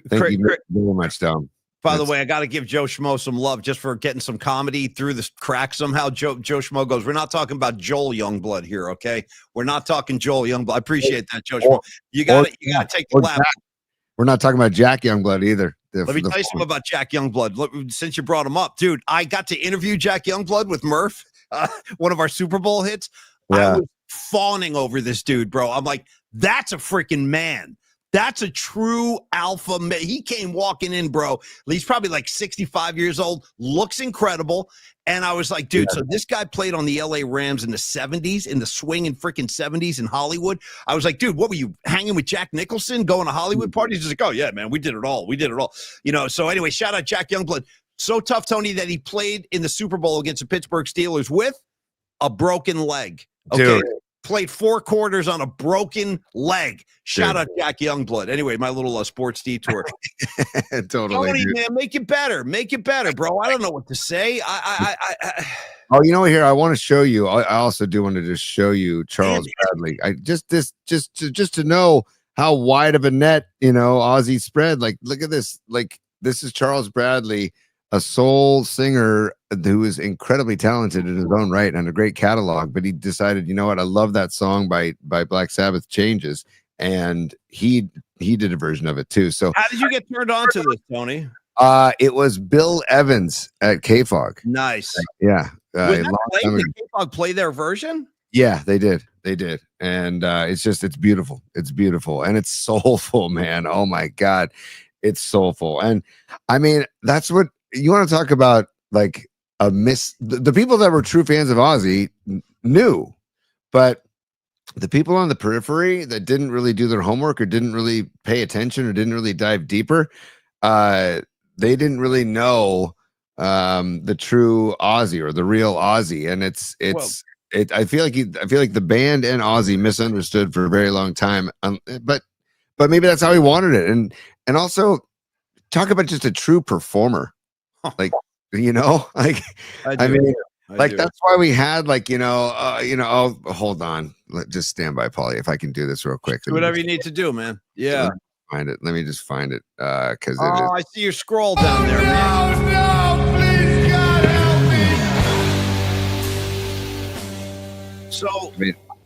Thank you very much, Dom. By the way, I got to give Joe Schmo some love just for getting some comedy through the crack somehow. Joe Schmo goes, we're not talking about Joel Youngblood here, okay? We're not talking Joel Youngblood. I appreciate that, Joe Schmo. You got to take the laugh. We're not talking about Jack Youngblood either. Let me tell you something about Jack Youngblood. Look, since you brought him up, dude, I got to interview Jack Youngblood with Murph, one of our Super Bowl hits. Yeah. I was fawning over this dude, bro. I'm like, that's a freaking man. That's a true alpha man. He came walking in, bro. He's probably like 65 years old, looks incredible. And I was like, dude, so this guy played on the LA Rams in the 70s, in the swinging freaking 70s in Hollywood. I was like, dude, what were you hanging with Jack Nicholson, going to Hollywood parties? He's like, oh, yeah, man, we did it all. So anyway, shout out Jack Youngblood. So tough, Tony, that he played in the Super Bowl against the Pittsburgh Steelers with a broken leg. Okay. Dude. Played 4 quarters on a broken leg. Shout out Jack Youngblood. Anyway, my little sports detour. Totally, Tony, man, make it better, bro. I don't know what to say. Oh, here, I want to show you. I also do want to just show you Charles Bradley. I just to know how wide of a net Ozzy spread. Like, look at this. Like, this is Charles Bradley, a soul singer who is incredibly talented in his own right and a great catalog, but he decided, you know what, I love that song by Black Sabbath, Changes, and he did a version of it too. So how did you get turned on to this, Tony? It was Bill Evans at KFOG. Nice. Yeah. Did KFOG play their version? Yeah, they did. And it's beautiful. It's beautiful. And it's soulful, man. Oh my God. It's soulful. And I mean, that's what you want to talk about. Like the people that were true fans of Ozzy knew, but the people on the periphery that didn't really do their homework or didn't really pay attention or didn't really dive deeper, they didn't really know the true Ozzy or the real Ozzy. And I feel like the band and Ozzy misunderstood for a very long time. But maybe that's how he wanted it. And also talk about just a true performer. Like, like I mean, that's why we had oh, hold on. Just stand by, Paulie. If I can do this real quick. Do whatever you need to do, man. Yeah. Find it. Let me just find it. Because I see your scroll down there, man. No, please, God help me. So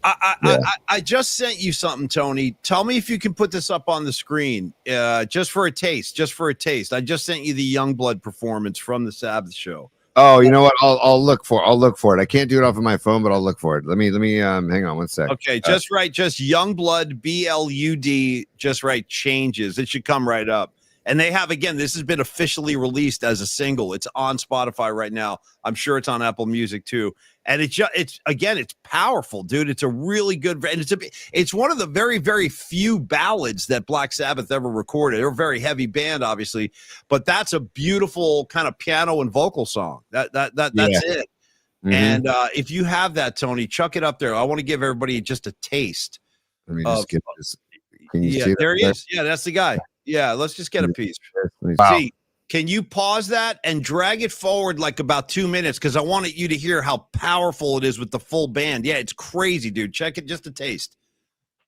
I mean, I just sent you something, Tony. Tell me if you can put this up on the screen, just for a taste. I just sent you the Youngblood performance from the Sabbath show. Oh, you know what? I'll look for it. I can't do it off of my phone, but I'll look for it. Let me hang on one sec. Okay, just write Youngblood BLUD. Just write changes. It should come right up. And they have, again, this has been officially released as a single. It's on Spotify right now. I'm sure it's on Apple Music too. And it's powerful, dude. It's a really good, and it's one of the very, very few ballads that Black Sabbath ever recorded. They're a very heavy band, obviously, but that's a beautiful kind of piano and vocal song. That's it. Mm-hmm. And if you have that, Tony, chuck it up there. I want to give everybody just a taste. Let me just get this. Can you see there he is. Yeah, that's the guy. Yeah, let's just get a piece. Wow. See, can you pause that and drag it forward like about 2 minutes? Because I wanted you to hear how powerful it is with the full band. Yeah, it's crazy, dude. Check it, just a taste.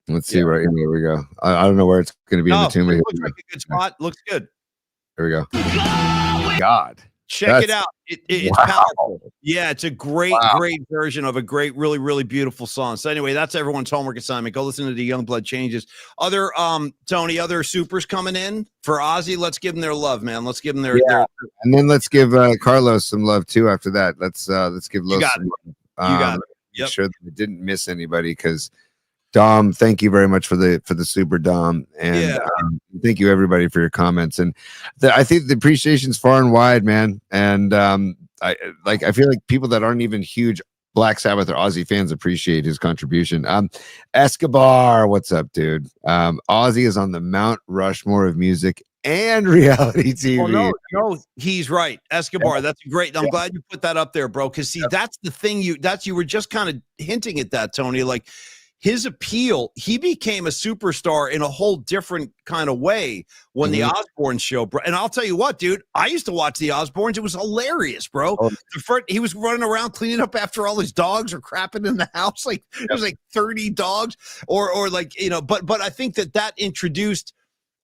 Let's see right here. Here we go. I don't know where it's going to be in the 2 minutes. Looks like a good spot. Looks good. Here we go. God. Check it out. It's powerful. Yeah, it's a great version of a great, really, really beautiful song. So anyway, that's everyone's homework assignment. Go listen to the Youngblood changes. Other Tony, other supers coming in for Ozzy. Let's give them their love, man. Let's give them their and then let's give Carlos some love too after that. Let's give Los some love. You got it. Make sure that we didn't miss anybody, because Dom, thank you very much for the super Dom, and thank you everybody for your comments. And I think the appreciation's far and wide, man. And I feel like people that aren't even huge Black Sabbath or Ozzy fans appreciate his contribution. Escobar, what's up, dude? Ozzy is on the Mount Rushmore of music and reality TV. Well, no, he's right. Escobar, that's great. I'm glad you put that up there, bro. Because see, that's the thing. You were just kind of hinting at that, Tony. Like, his appeal, he became a superstar in a whole different kind of way when the Osbournes show, bro. And I'll tell you what, dude, I used to watch the Osbournes. It was hilarious, bro. He was running around cleaning up after all his dogs or crapping in the house. Like, there was like 30 dogs or like, but I think that introduced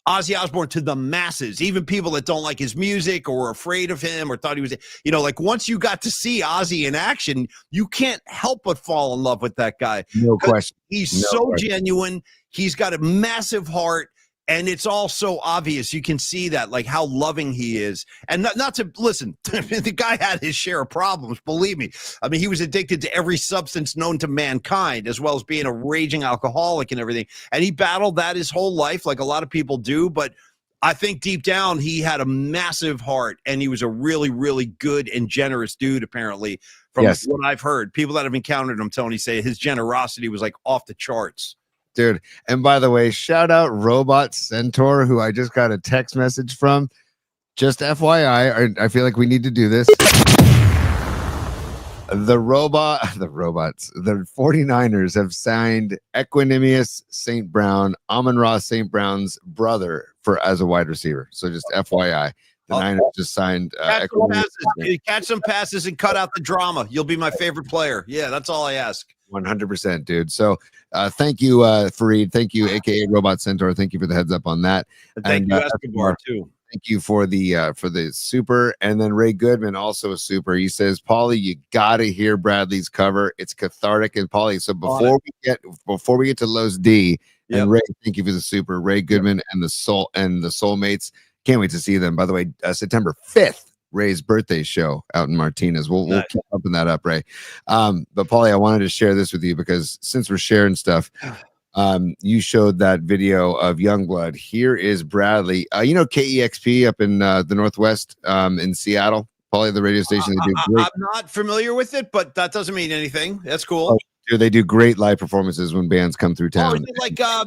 Ozzy Osbourne to the masses, even people that don't like his music or were afraid of him or thought he was, like, once you got to see Ozzy in action, you can't help but fall in love with that guy. No question. He's genuine. He's got a massive heart, and it's all so obvious. You can see that, like, how loving he is. And not to listen, the guy had his share of problems, believe me. I mean, he was addicted to every substance known to mankind, as well as being a raging alcoholic and everything. And he battled that his whole life, like a lot of people do. But I think deep down, he had a massive heart, and he was a really, really good and generous dude, apparently, from what I've heard. People that have encountered him, Tony, say his generosity was like off the charts. Dude, and by the way, shout out Robot Centaur, who I just got a text message from. Just FYI, I feel like we need to do this. The 49ers have signed Equanimous St. Brown, Amon-Ra St. Brown's brother, as a wide receiver. So just FYI, the Niners just signed catch some passes and cut out the drama. You'll be my favorite player. Yeah, that's all I ask. 100%, dude. So thank you, Fareed. Thank you, aka Robot Centaur. Thank you for the heads up on that. Thank you, Escobar, too. Thank you for the super. And then Ray Goodman, also a super. He says, Paulie, you gotta hear Bradley's cover. It's cathartic. And Paulie, so before we get to Los D, and Ray, thank you for the super. Ray Goodman and the Soulmates. Can't wait to see them. By the way, September 5th. Ray's birthday show out in Martinez. We'll keep pumping that up, Ray. But Paulie, I wanted to share this with you because since we're sharing stuff, You showed that video of Youngblood. Here is Bradley. You know KEXP up in the Northwest in Seattle, probably the radio station. They do great. I'm not familiar with it, but that doesn't mean anything. That's cool. Oh, dude, they do great live performances when bands come through town.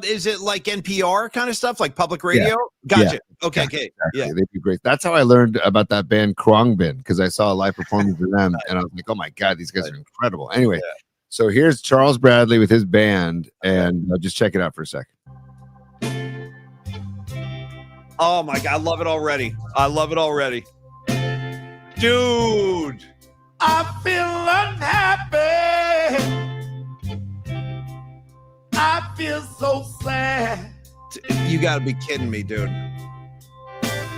Is it like NPR kind of stuff, like public radio? Gotcha. Yeah. Okay, Exactly. Yeah. They do great. That's how I learned about that band Khruangbin, because I saw a live performance of them, and I was like, oh my God, these guys are incredible. Anyway, so here's Charles Bradley with his band, and just check it out for a second. Oh my God, I love it already. Dude. I feel unhappy. I feel so sad. You got to be kidding me, dude.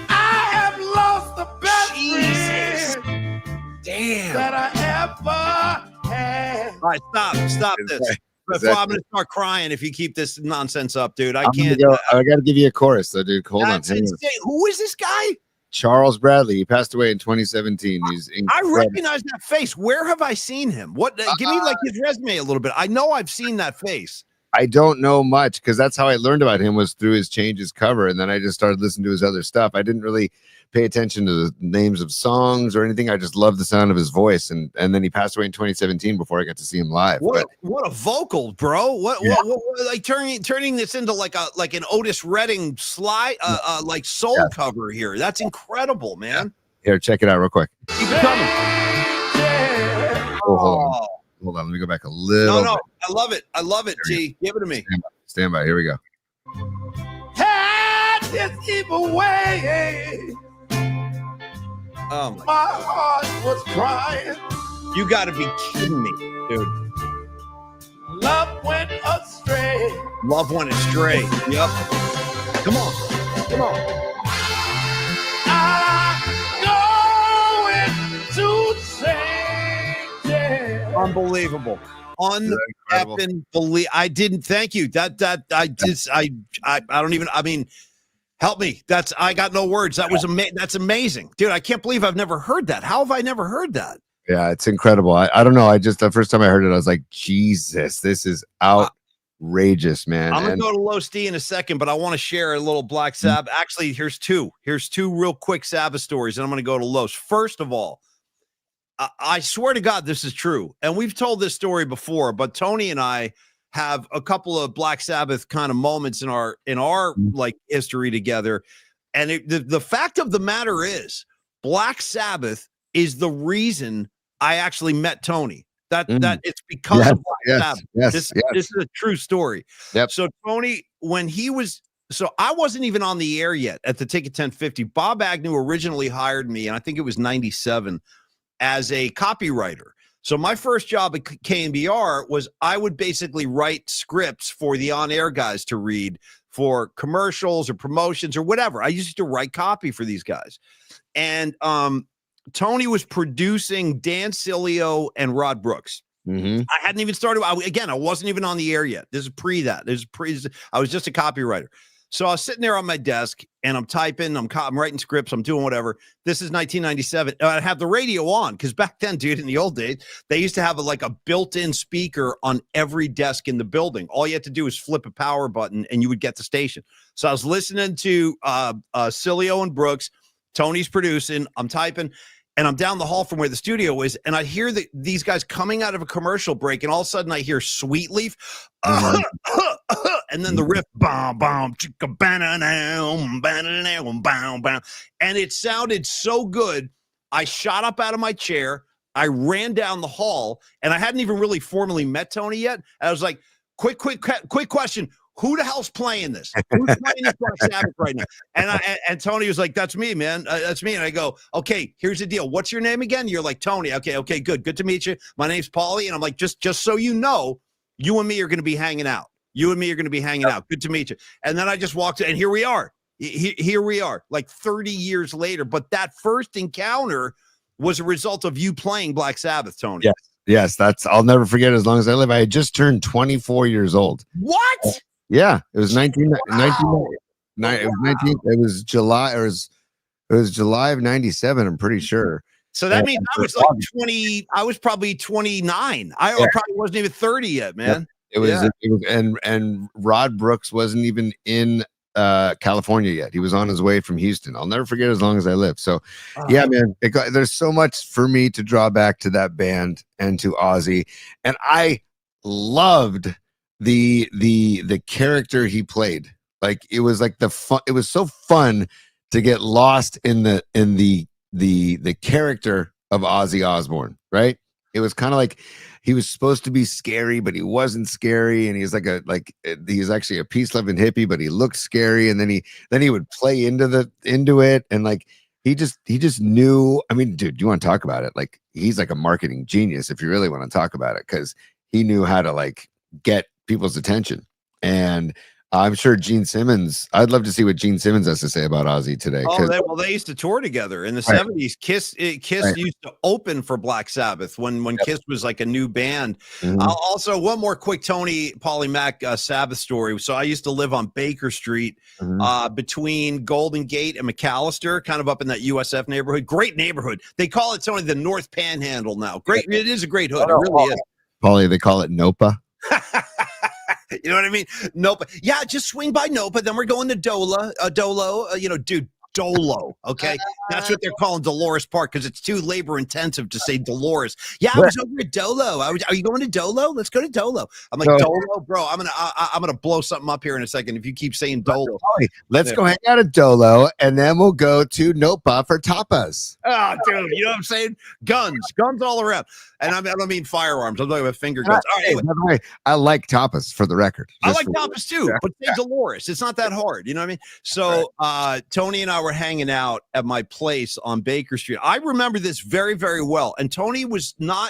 I have lost the best Jesus. friend Damn. that I ever had. All right, stop this. Before I'm going to start crying if you keep this nonsense up, dude. I can't. I got to give you a chorus, though, dude. Hold on. That's insane. Who is this guy? Charles Bradley. He passed away in 2017. He's incredible. I recognize that face. Where have I seen him? What? Give me like his resume a little bit. I know I've seen that face. I don't know much, because that's how I learned about him, was through his Changes cover, and then I just started listening to his other stuff. I didn't really pay attention to the names of songs or anything. I just loved the sound of his voice, and then he passed away in 2017 before I got to see him live. What a vocal, bro! What like turning this into like an Otis Redding slide, like soul cover here. That's incredible, man. Here, check it out real quick. Keep it coming. Oh, hold on. Let me go back a little. No, I love it. T, give it to me. Stand by. Here we go. Had this evil way. Oh My heart was crying. You got to be kidding me, dude. Love went astray. Love went astray. Yep. Come on. I'm going to change. Yeah. Unbelievable. I didn't. Thank you. I don't even. I mean, help me. I got no words. That's amazing, dude. I can't believe I've never heard that. How have I never heard that? Yeah, it's incredible. I don't know. The first time I heard it, I was like, Jesus, this is outrageous, man. I'm gonna go to Low D in a second, but I want to share a little Black Sabbath. Actually, here's two real quick Sabbath stories, and I'm gonna go to Lowe's. First of all, I swear to God, this is true. And we've told this story before, but Tony and I have a couple of Black Sabbath kind of moments in our like history together. And the fact of the matter is, Black Sabbath is the reason I actually met Tony. That it's because of Black Sabbath. This is a true story. Yep. So Tony, I wasn't even on the air yet at the Ticket 1050. Bob Agnew originally hired me, and I think it was 97, as a copywriter. So my first job at KNBR was I would basically write scripts for the on-air guys to read for commercials or promotions or whatever. I used to write copy for these guys. And Tony was producing Dan Cilio and Rod Brooks. Mm-hmm. I hadn't even started. I wasn't even on the air yet. This is pre that. I was just a copywriter. So I was sitting there on my desk and I'm typing, I'm writing scripts, I'm doing whatever. This is 1997. I have the radio on because back then, dude, in the old days, they used to have a built-in speaker on every desk in the building. All you had to do was flip a power button and you would get the station. So I was listening to Cilio and Brooks. Tony's producing, I'm typing, and I'm down the hall from where the studio is, and I hear these guys coming out of a commercial break, and all of a sudden I hear Sweet Leaf, and then the riff, bam, bam, chicka, banana, bam, bam, and it sounded so good. I shot up out of my chair, I ran down the hall, and I hadn't even really formally met Tony yet. I was like, quick question. Who the hell's playing this? Who's playing this Black Sabbath right now? And Tony was like, that's me, man. That's me. And I go, okay, here's the deal. What's your name again? You're like, Tony. Okay, good. Good to meet you. My name's Paulie. And I'm like, just so you know, you and me are going to be hanging out. Good to meet you. And then I just walked in, and here we are. Here we are, like 30 years later. But that first encounter was a result of you playing Black Sabbath, Tony. Yes, I'll never forget it as long as I live. I had just turned 24 years old. What? Yeah, it was 19. It was July of 97. I'm pretty sure. So that means I was like 20. I was probably 29. I probably wasn't even 30 yet, man. It was, and Rod Brooks wasn't even in California yet. He was on his way from Houston. I'll never forget as long as I live. So yeah, man, there's so much for me to draw back to that band and to Ozzy. And I loved the character he played. Like it was like it was so fun to get lost in the character of Ozzy Osbourne, right? It was kind of like he was supposed to be scary, but he wasn't scary, and he's he's actually a peace-loving hippie, but he looked scary, and then he would play into it, and like he just knew. I mean, dude, you want to talk about it? Like he's like a marketing genius if you really want to talk about it, because he knew how to like get people's attention. And I'm sure Gene Simmons, I'd love to see what Gene Simmons has to say about Ozzy today. They used to tour together in the 70s. Kiss used to open for Black Sabbath when Kiss was like a new band. Also, one more quick Tony Polymac Sabbath story. So I used to live on Baker Street between Golden Gate and McAllister, kind of up in that USF neighborhood. Great neighborhood. They call it, Tony, the North Panhandle now. Great. It is a great hood. It really is. Paulie, they call it Nopa. You know what I mean? Nope. Yeah, just swing by Nopa. Then we're going to Dolo. Dude, Dolo. Okay, that's what they're calling Dolores Park because it's too labor intensive to say Dolores. Yeah, I was over at Dolo. Are you going to Dolo? Let's go to Dolo. I'm like, Dolo, bro. I'm gonna blow something up here in a second if you keep saying Dolo. Let's go hang out at Dolo, and then we'll go to Nopa for tapas. Oh, dude, you know what I'm saying? Guns all around. And I don't mean firearms. I'm talking about finger guns. All right, anyway. By the way, I like tapas, for the record. I like tapas too, but say Dolores. It's not that hard. You know what I mean? So Tony and I were hanging out at my place on Baker Street. I remember this very, very well. And Tony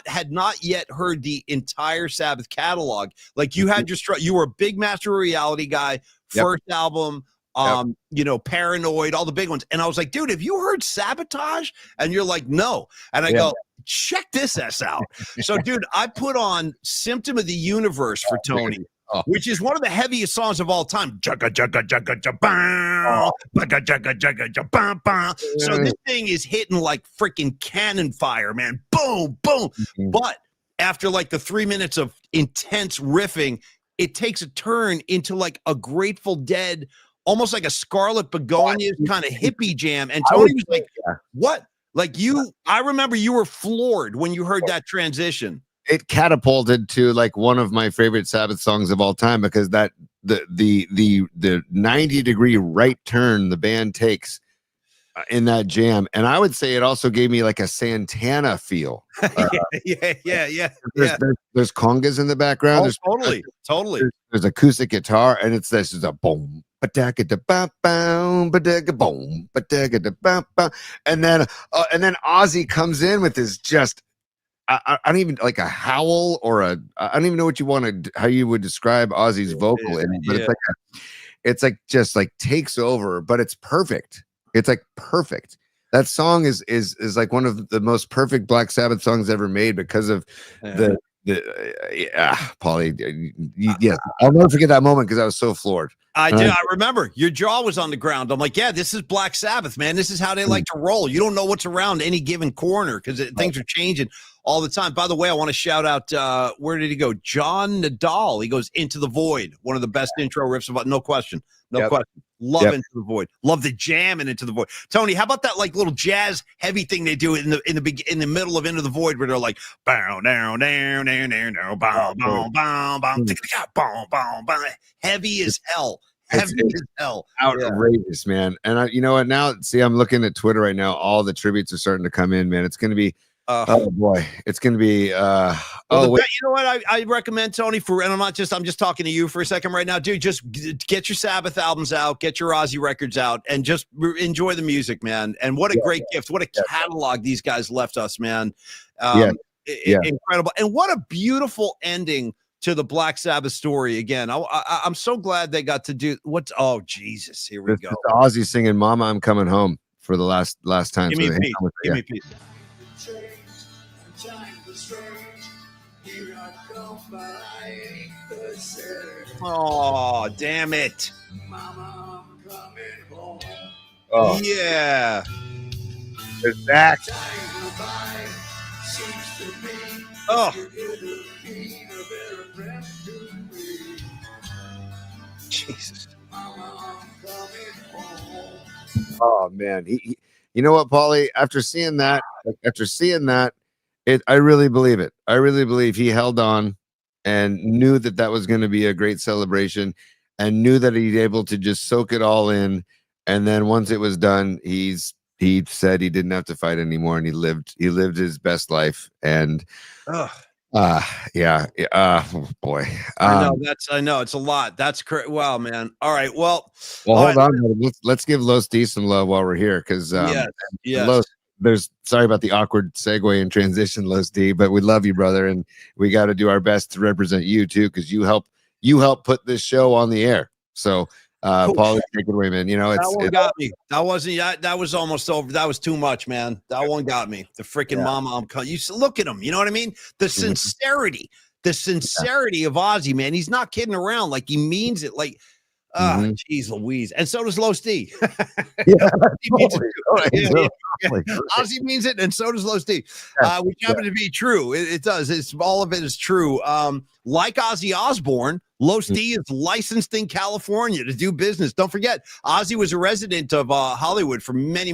had not yet heard the entire Sabbath catalog. Like you had you were a big Master of Reality guy, first album. Paranoid, all the big ones. And I was like, dude, have you heard Sabotage? And you're like, no. And I go, check this ass out. So, dude, I put on Symptom of the Universe for Tony, which is one of the heaviest songs of all time. So this thing is hitting like freaking cannon fire, man. Boom, boom. But after like the 3 minutes of intense riffing, it takes a turn into like a Grateful Dead, almost like a Scarlet Begonias kind of hippie jam. And Tony was like, what? Like I remember you were floored when you heard that transition. It catapulted to like one of my favorite Sabbath songs of all time, because that the 90-degree right turn the band takes in that jam. And I would say it also gave me like a Santana feel. There's congas in the background. Totally. There's acoustic guitar, and this is a boom. And then Ozzy comes in with his just I don't even like a howl or I don't even know what how you would describe Ozzy's vocal in it, but it's like just like takes over, but it's perfect. It's like perfect. That song is like one of the most perfect Black Sabbath songs ever made because of Paulie. Yes, I'll never forget that moment because I was so floored. I did. I remember your jaw was on the ground. I'm like, yeah, this is Black Sabbath, man. This is how they like to roll. You don't know what's around any given corner because things are changing all the time. By the way, I want to shout out, where did he go? John Nadal. He goes Into the Void. One of the best intro riffs about, no question. No question. Love Into the Void. Love the jam and Into the Void. Tony, how about that like little jazz heavy thing they do in the middle of Into the Void where they're like bow down down down down down bow bow bow bow bow bow bow, heavy as hell. Heavy as hell. Outrageous, man. And you know what? Now, see, I'm looking at Twitter right now. All the tributes are starting to come in, man. It's going to be oh boy, it's going to be you know what I recommend, Tony, and I'm just talking to you for a second right now, dude. Just get your Sabbath albums out, get your Ozzy records out, and just enjoy the music, man. And what a great gift, what a catalog these guys left us, man. Incredible. And what a beautiful ending to the Black Sabbath story. Again, I'm so glad they got to do Jesus, here we go. Ozzy singing Mama, I'm Coming Home for the last time. Give me peace. Oh, damn it. Mama, I'm coming home. Oh yeah. There's that. Oh. Jesus. Mama, I'm coming home. Oh man, you know what, Paulie? After seeing that, I really believe it. I really believe he held on and knew that that was going to be a great celebration, and knew that he'd able to just soak it all in. And then once it was done, he said he didn't have to fight anymore, and he lived his best life. And Ugh. yeah, oh boy. I know it's a lot. That's wow, man. All right. Well, Well, all hold right. on. Let's give Los D some love while we're here, because Yes. Yes. Los, sorry about the awkward segue and transition, Los D, but we love you, brother, and we got to do our best to represent you too, because you help put this show on the air. So, Paulie, take it away, man. You know, That one got me. That wasn't. That was almost over. That was too much, man. That one got me. The freaking mama. You look at him. You know what I mean? The sincerity of Ozzy, man. He's not kidding around. Like, he means it. Like, geez Louise. And so does Los D. Ozzy means it, and so does Los D. Which happen to be true. It does. It's all of it is true. Like Ozzy Osbourne, Los D is licensed in California to do business. Don't forget, Ozzy was a resident of Hollywood for many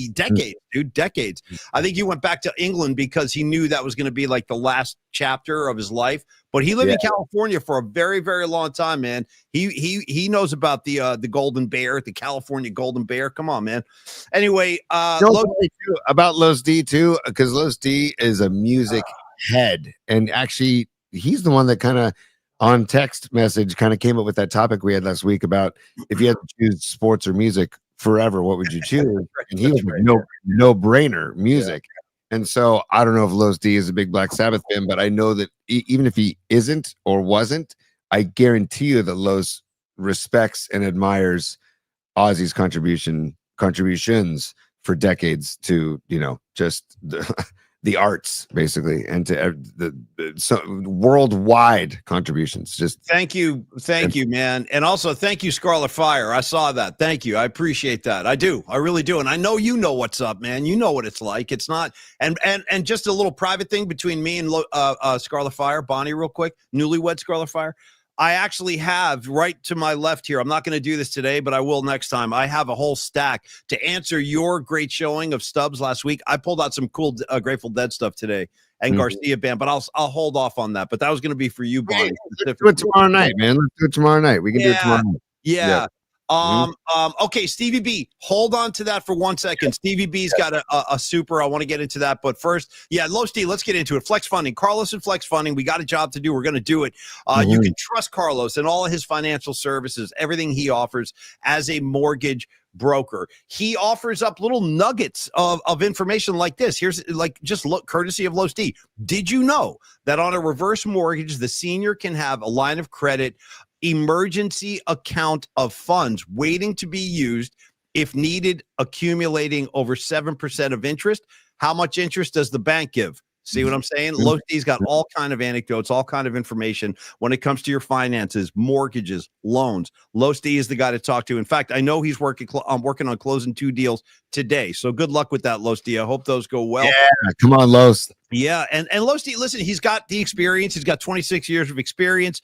decades, dude. Decades. I think he went back to England because he knew that was going to be like the last chapter of his life. But he lived in California for a very, very long time, man. He knows about the Golden Bear, the California Golden Bear. Come on, man. Anyway, about Los D too, because Los D is a music head, and actually he's the one that kind of on text message kind of came up with that topic we had last week about if you had to choose sports or music forever, what would you choose? And he was like, no brainer, music. And so I don't know if Los D is a big Black Sabbath fan, but I know that even if he isn't or wasn't, I guarantee you that Los respects and admires Ozzy's contributions for decades to, you know, just the arts, basically, and to the worldwide contributions. Just thank you, man, and also thank you, Scarlet Fire. I saw that. Thank you. I appreciate that. I do. I really do. And I know you know what's up, man. You know what it's like. It's not. And just a little private thing between me and Scarlet Fire, Bonnie, real quick. Newlywed Scarlet Fire. I actually have right to my left here. I'm not going to do this today, but I will next time. I have a whole stack to answer your great showing of Stubbs last week. I pulled out some cool Grateful Dead stuff today and Garcia Band, but I'll hold off on that. But that was going to be for you, Bonnie. Let's do it tomorrow night, man. Let's do it tomorrow night. We can do it tomorrow night. Yeah. Okay, Stevie B, hold on to that for 1 second. Stevie B's got a super. I want to get into that, but first, Los D, let's get into it. Flex Funding, Carlos and Flex Funding. We got a job to do. We're going to do it. You can trust Carlos and all of his financial services, everything he offers as a mortgage broker. He offers up little nuggets of information like this. Here's just look, courtesy of Los D. Did you know that on a reverse mortgage, the senior can have a line of credit emergency account of funds waiting to be used if needed, accumulating over 7% of interest? How much interest does the bank give? See what I'm saying? Los D's got all kind of anecdotes, all kind of information when it comes to your finances, mortgages, loans. Los D is the guy to talk to. In fact, I know he's working on closing 2 deals today. So good luck with that, Los D. I hope those go well. Yeah, come on, Los. Yeah, and Los D, listen, he's got the experience. He's got 26 years of experience.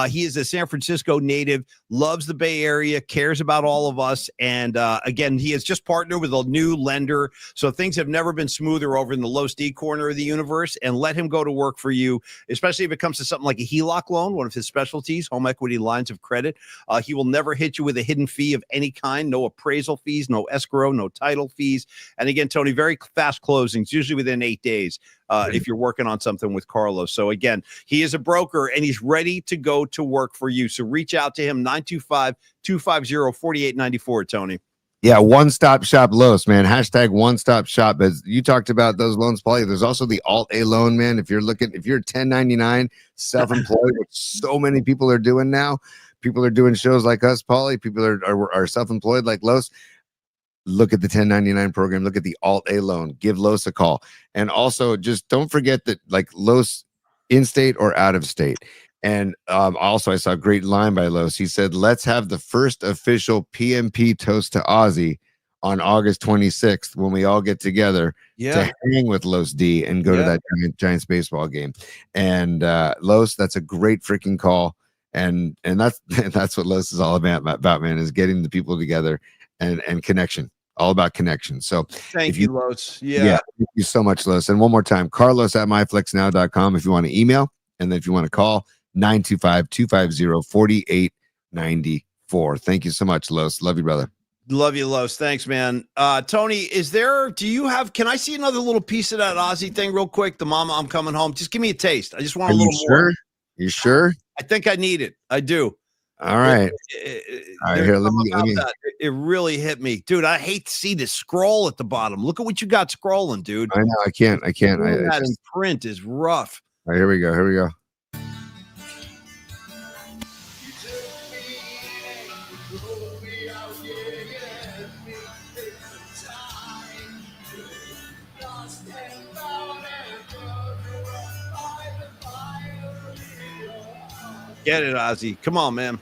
He is a San Francisco native, loves the Bay Area, cares about all of us. And again, he has just partnered with a new lender. So things have never been smoother over in the Los D corner of the universe. And let him go to work for you, especially if it comes to something like a HELOC loan, one of his specialties, home equity lines of credit. He will never hit you with a hidden fee of any kind, no appraisal fees, no escrow, no title fees. And again, Tony, very fast closings, usually within 8 days. If you're working on something with Carlos. So again, he is a broker and he's ready to go to work for you. So reach out to him, 925-250-4894, Tony. Yeah, one-stop shop Los, man. Hashtag one-stop shop. As you talked about those loans, Paulie, there's also the Alt-A loan, man. If you're 1099, self-employed, which so many people are doing now. People are doing shows like us, Paulie. People are self-employed like Los. Look at the 1099 program. Look at the Alt-A loan. Give Los a call. And also, just don't forget that, like, Los in-state or out-of-state. And also, I saw a great line by Los. He said, let's have the first official PMP toast to Ozzy on August 26th when we all get together to hang with Los D and go to that Giants baseball game. And Los, that's a great freaking call. that's what Los is all about, man, is getting the people together and connection, all about connection. So Thank you, Los. yeah, thank you so much, Los. And one more time, Carlos at myflexnow.com if you want to email, and then if you want to call 925-250-4894. Thank you so much, Los. Love you, brother. Love you, Los. Thanks, man. Tony, can I see another little piece of that Ozzy thing real quick? The Mama, I'm Coming Home. Just give me a taste. I just want a little more. You sure? I think I need it. I do. All right. All right, here, let me. It really hit me. Dude, I hate to see this scroll at the bottom. Look at what you got scrolling, dude. I know. I can't. That in print is rough. All right, here we go. Get it, Ozzy. Come on, man.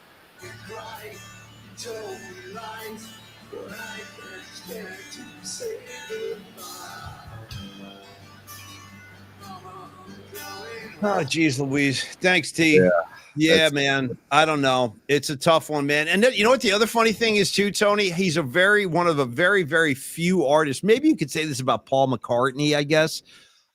Oh, geez, Louise. Thanks, T. Yeah, man. I don't know. It's a tough one, man. And then, you know what the other funny thing is too, Tony? He's one of the very, very few artists. Maybe you could say this about Paul McCartney, I guess,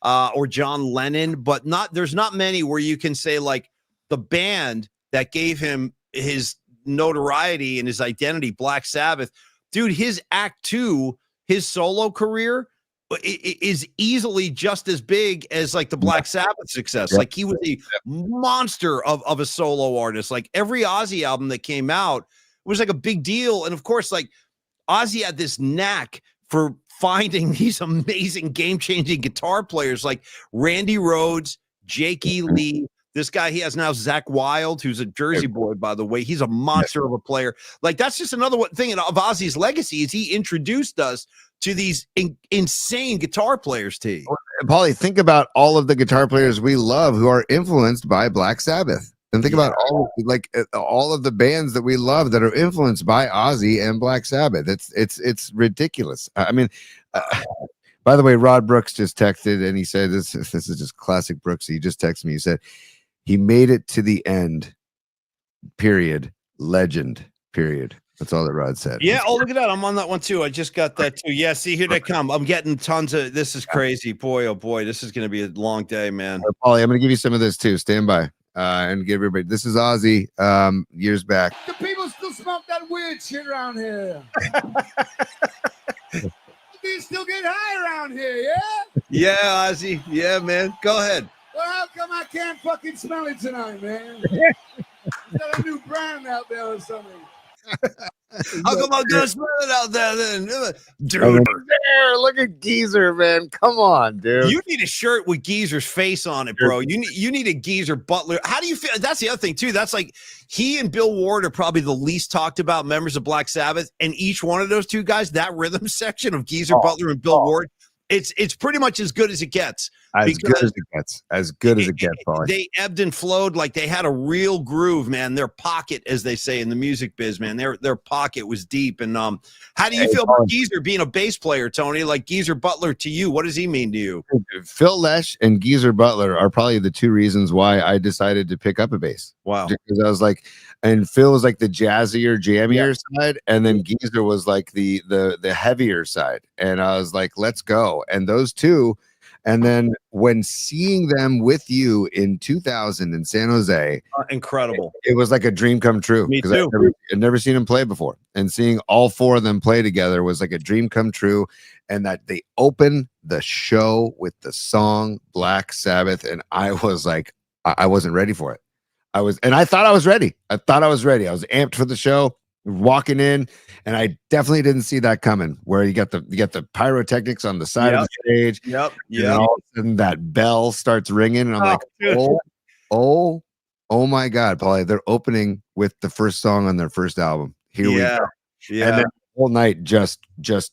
or John Lennon, but there's not many where you can say like the band that gave him his notoriety and his identity, Black Sabbath, dude, his act 2, his solo career is easily just as big as like the Black Sabbath success. Like he was a monster of a solo artist. Like every Ozzy album that came out was like a big deal. And of course, like Ozzy had this knack for finding these amazing game-changing guitar players like Randy Rhoads, Jakey Lee. This guy he has now, Zach Wilde, who's a Jersey boy, by the way. He's a monster of a player. Like that's just another thing of Ozzy's legacy is he introduced us to these insane guitar players. T. Paulie, think about all of the guitar players we love who are influenced by Black Sabbath, and think about all of the bands that we love that are influenced by Ozzy and Black Sabbath. It's ridiculous. I mean. By the way, Rod Brooks just texted and he said, this is just classic Brooks. He just texted me. He said, he made it to the end, period. Legend, period. That's all that Rod said. Yeah. Oh, look at that. I'm on that one too. I just got that too. Yeah. See, here they come. I'm getting tons of, this is crazy. Boy, oh boy, this is going to be a long day, man. Paulie, I'm going to give you some of this too. Stand by and give everybody, this is Ozzy years back. The people still smoke that weird shit around here. You still get high around here, yeah? Yeah, Ozzy. Yeah, man. Go ahead. Well, how come I can't fucking smell it tonight, man? Is that a new brand out there or something? How come I'm gonna smell it out there then? Dude, there, look at Geezer, man. Come on, dude. You need a shirt with Geezer's face on it, bro. You need a Geezer Butler. How do you feel? That's the other thing too. That's like he and Bill Ward are probably the least talked about members of Black Sabbath, and each one of those two guys, that rhythm section of Geezer Butler and Bill Ward, it's pretty much as good as it gets. As good as it gets. As good as it gets, Paulie. They ebbed and flowed like they had a real groove, man. Their pocket, as they say in the music biz, man. Their pocket was deep. And how do you feel about Geezer being a bass player, Tony? Like Geezer Butler to you, what does he mean to you? Phil Lesh and Geezer Butler are probably the two reasons why I decided to pick up a bass. Wow. Because I was like, and Phil was like the jazzier, jammier side, and then Geezer was like the heavier side. And I was like, let's go. And those two. And then when seeing them with you in 2000 in San Jose, incredible. It was like a dream come true. Me too. I'd never seen them play before. And seeing all four of them play together was like a dream come true. And that they opened the show with the song Black Sabbath. And I was like, I wasn't ready for it. I thought I was ready. I was amped for the show. Walking in, and I definitely didn't see that coming. Where you got the pyrotechnics on the side of the stage. Yep. And all of a sudden that bell starts ringing, and I'm like, oh my God, Paulie! They're opening with the first song on their first album. Here we go. Yeah. And then the whole night just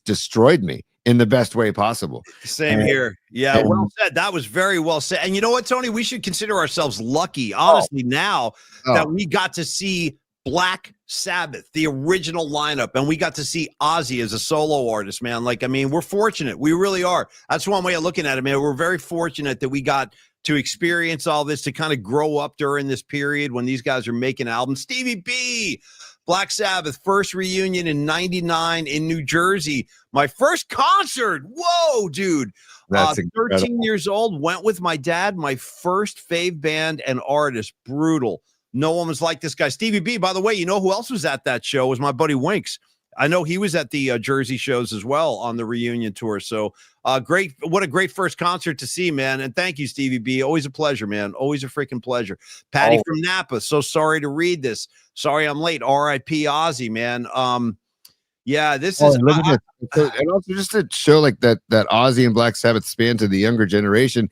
destroyed me in the best way possible. Same here. Yeah, well said. That was very well said. And you know what, Tony? We should consider ourselves lucky, honestly, now that we got to see Black Sabbath, the original lineup, and we got to see Ozzy as a solo artist, man. Like, I mean, we're fortunate. We really are. That's one way of looking at it, man. We're very fortunate that we got to experience all this, to kind of grow up during this period when these guys are making albums. Stevie B, Black Sabbath, first reunion in 99 in New Jersey. My first concert. Whoa, dude. That's 13 years old, went with my dad, my first fave band and artist. Brutal. No one was like this guy. Stevie B, by the way, you know who else was at that show? Was my buddy Winks. I know he was at the Jersey shows as well on the reunion tour. So great. What a great first concert to see, man. And thank you, Stevie B. Always a pleasure, man. Always a freaking pleasure. Patty from Napa. So sorry to read this. Sorry I'm late. R.I.P. Ozzy, man. Yeah, this is. Look at this. And also just to show like that Ozzy and Black Sabbath span to the younger generation.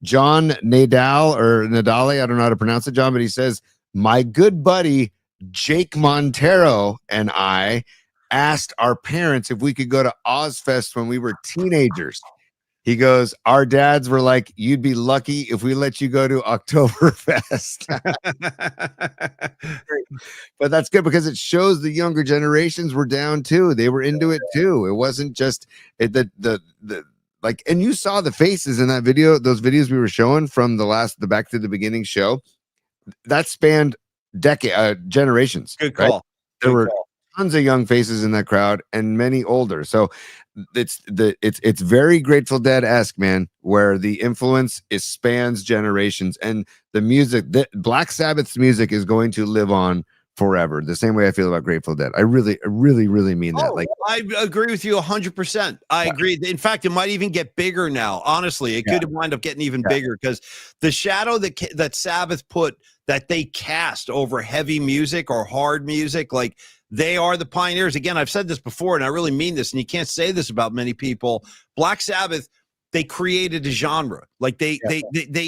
John Nadale, I don't know how to pronounce it, John, but he says, my good buddy Jake Montero and I asked our parents if we could go to Ozfest when we were teenagers. He goes, our dads were like, you'd be lucky if we let you go to Oktoberfest. But that's good because it shows the younger generations were down too. They were into it too. It wasn't just like, and you saw the faces in that video, those videos we were showing from the Back to the Beginning show. That spanned generations. Good call. Right? There were tons of young faces in that crowd and many older. So it's very Grateful Dead-esque, man, where the influence spans generations, and the music, Black Sabbath's music is going to live on forever. The same way I feel about Grateful Dead. I really mean that. Like, I agree with you 100%. I agree. In fact, it might even get bigger now. Honestly, it could wind up getting even bigger because the shadow that Sabbath put, that they cast over heavy music or hard music, like they are the pioneers. Again, I've said this before, and I really mean this, and you can't say this about many people. Black Sabbath, they created a genre. Like they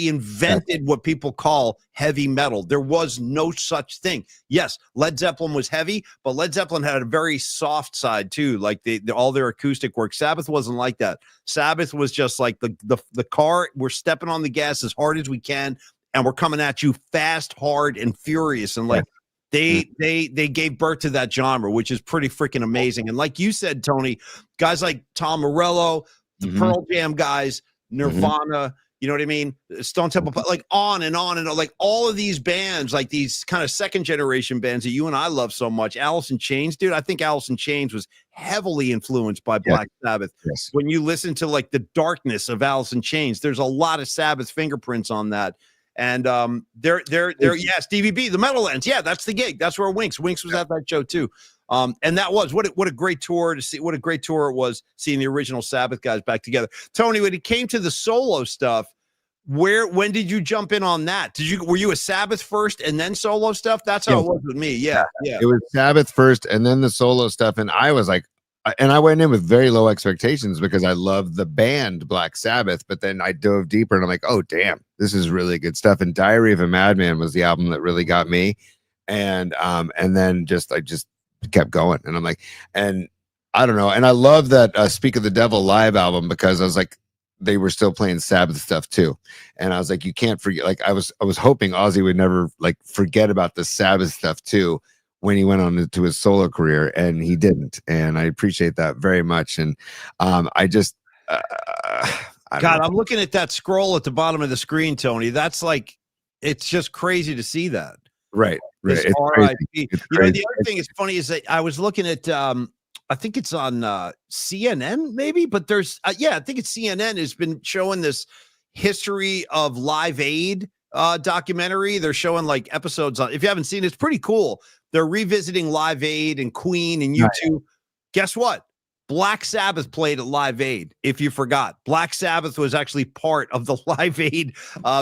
invented what people call heavy metal. There was no such thing. Yes, Led Zeppelin was heavy, but Led Zeppelin had a very soft side too. Like all their acoustic work. Sabbath wasn't like that. Sabbath was just like the car. We're stepping on the gas as hard as we can, and we're coming at you fast, hard, and furious. And like they gave birth to that genre, which is pretty freaking amazing. And like you said, Tony, guys like Tom Morello, the Pearl Jam guys, Nirvana, you know what I mean? Stone Temple, like on and on and on, like all of these bands, like these kind of second generation bands that you and I love so much. Alice in Chains, dude. I think Alice in Chains was heavily influenced by Black Sabbath. Yes. When you listen to like the darkness of Alice in Chains, there's a lot of Sabbath fingerprints on that. And they're Stevie B, the Meadowlands. Yeah, that's the gig. That's where Winks was at that show too. And that was what a great tour to see. What a great tour it was seeing the original Sabbath guys back together. Tony, when it came to the solo stuff, when did you jump in on that? Were you a Sabbath first and then solo stuff? That's how it was with me. Yeah. It was Sabbath first and then the solo stuff. And I was like, and I went in with very low expectations because I love the band Black Sabbath, but then I dove deeper and I'm like, oh damn, this is really good stuff. And Diary of a Madman was the album that really got me. And then I just kept going. And I'm like, and I don't know. And I love that Speak of the Devil live album because I was like, they were still playing Sabbath stuff too. And I was like, you can't forget, like I was hoping Ozzy would never like forget about the Sabbath stuff too when he went on to his solo career, and he didn't. And I appreciate that very much. And I just, I'm looking at that scroll at the bottom of the screen, Tony. That's like, it's just crazy to see that. Right. It's RIP. The other thing is funny is that I was looking at, I think it's on CNN maybe, but there's, I think it's CNN has been showing this history of Live Aid documentary. They're showing like episodes on, if you haven't seen it, it's pretty cool. They're revisiting Live Aid and Queen and U2. Right. Guess what? Black Sabbath played at Live Aid. If you forgot, Black Sabbath was actually part of the Live Aid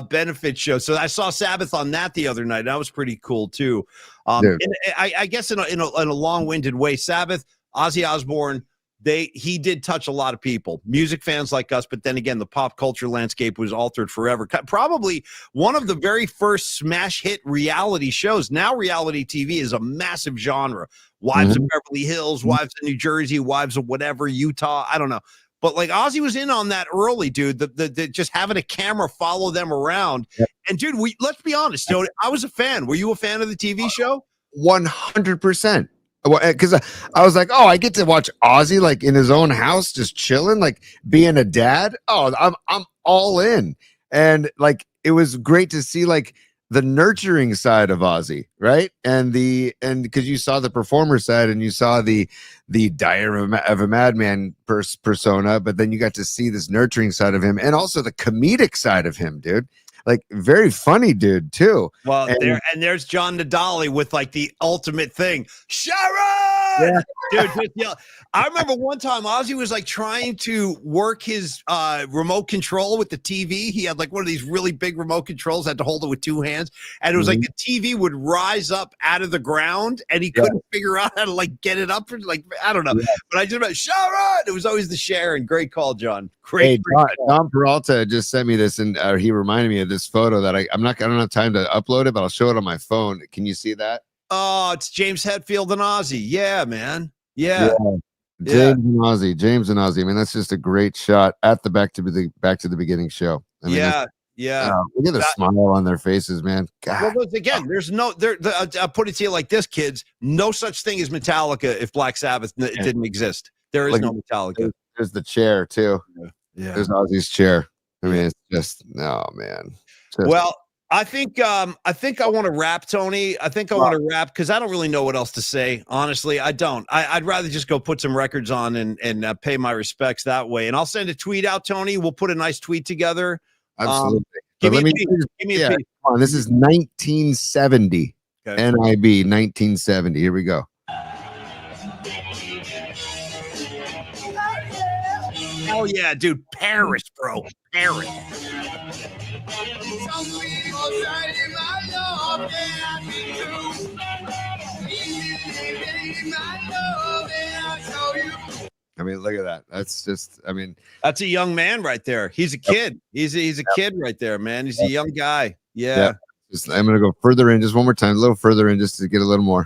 benefit show. So I saw Sabbath on that the other night. That was pretty cool too. And I guess in a long-winded way, Sabbath, Ozzy Osbourne, he did touch a lot of people, music fans like us. But then again, the pop culture landscape was altered forever. Probably one of the very first smash hit reality shows. Now reality TV is a massive genre. Wives of Beverly Hills, Wives of New Jersey, Wives of whatever, Utah. I don't know. But like Ozzy was in on that early, dude. The just having a camera follow them around. Yep. And dude, let's be honest, dude, I was a fan. Were you a fan of the TV show? 100%. Because I was like, oh, I get to watch Ozzy like in his own house, just chilling, like being a dad. Oh, I'm all in. And like it was great to see like the nurturing side of Ozzy, right? And because you saw the performer side and you saw the Diary of a Madman persona, but then you got to see this nurturing side of him and also the comedic side of him, dude. Like very funny dude too. Well, there's John Nadali with like the ultimate thing, Sharon. Yeah. Dude, I remember one time Ozzy was like trying to work his remote control with the TV. He had like one of these really big remote controls, had to hold it with two hands, and it was like the TV would rise up out of the ground, and he couldn't figure out how to like get it up. Like I don't know, but I just about Sharon. It was always the Sharon. Great call, John. Great. Hey, Don Peralta just sent me this, and he reminded me of this photo that I don't have time to upload it, but I'll show it on my phone. Can you see that? Oh, it's James Hetfield and Ozzy. Yeah, man. Yeah. James and Ozzy. I mean, that's just a great shot at the back to the beginning show. I mean, look at the smile on their faces, man. God. Well, again, there's no there. I'll put it to you like this, kids. No such thing as Metallica if Black Sabbath didn't exist. There is no Metallica. There's the chair too. Yeah. There's Ozzy's chair. I mean, it's just man. Well, I think I want to wrap, Tony. I think I want to wrap because I don't really know what else to say. Honestly, I don't. I'd rather just go put some records on and pay my respects that way. And I'll send a tweet out, Tony. We'll put a nice tweet together. Absolutely. Give me a piece. Come on, this is 1970. Okay. NIB 1970. Here we go. Oh yeah, dude, Paris, bro, Paris. I mean, look at that. That's just, I mean, that's a young man right there. He's a kid. He's a kid right there, man. He's a young guy. Yeah. I'm gonna go further in just one more time, a little further in just to get a little more.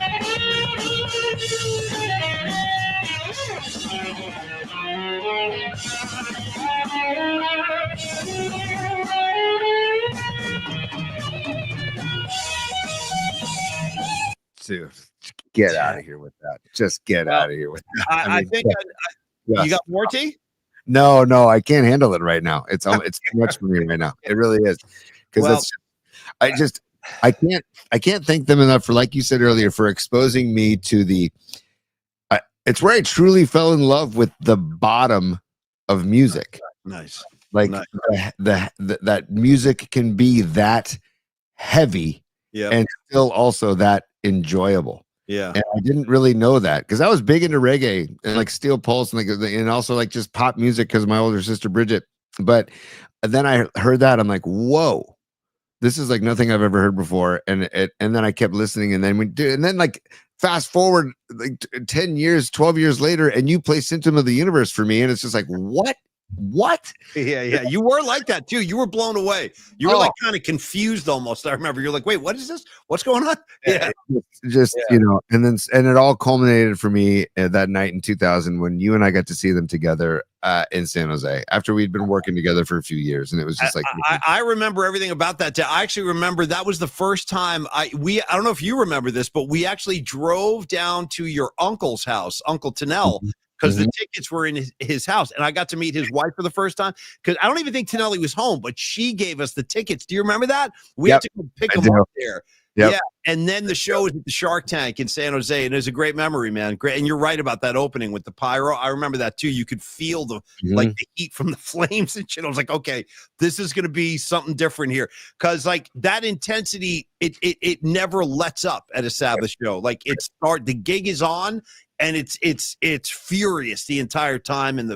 Dude, get out of here with that. Just get out of here with that. I think you got more tea? No, I can't handle it right now. It's too much for me right now. It really is. Because I can't thank them enough for, like you said earlier, for exposing me to it's where I truly fell in love with the bottom of music. Nice. Like that music can be that heavy and still also that enjoyable. Yeah. And I didn't really know that because I was big into reggae and like Steel Pulse and also like just pop music because of my older sister Bridget. But then I heard that, I'm like, whoa, this is like nothing I've ever heard before. And then I kept listening, and then like fast forward like 10 years, 12 years later, and you play Symptom of the Universe for me, and it's just like, what? Yeah. You were like that too. You were blown away. You were like kind of confused almost. I remember you're like, wait, what is this? What's going on? Yeah. You know, and it all culminated for me that night in 2000 when you and I got to see them together in San Jose after we'd been working together for a few years. And it was just like, I remember everything about that. I actually remember that was the first time I don't know if you remember this, but we actually drove down to your uncle's house, Uncle Tennell, because the tickets were in his house, and I got to meet his wife for the first time. Because I don't even think Tonelli was home, but she gave us the tickets. Do you remember that? We had to go pick them up there. Yep. Yeah, and then the show was at the Shark Tank in San Jose, and it was a great memory, man. Great, and you're right about that opening with the pyro. I remember that too. You could feel the like the heat from the flames and shit. I was like, okay, this is going to be something different here, because like that intensity, it never lets up at a Sabbath show. Like the gig is on. And it's furious the entire time, and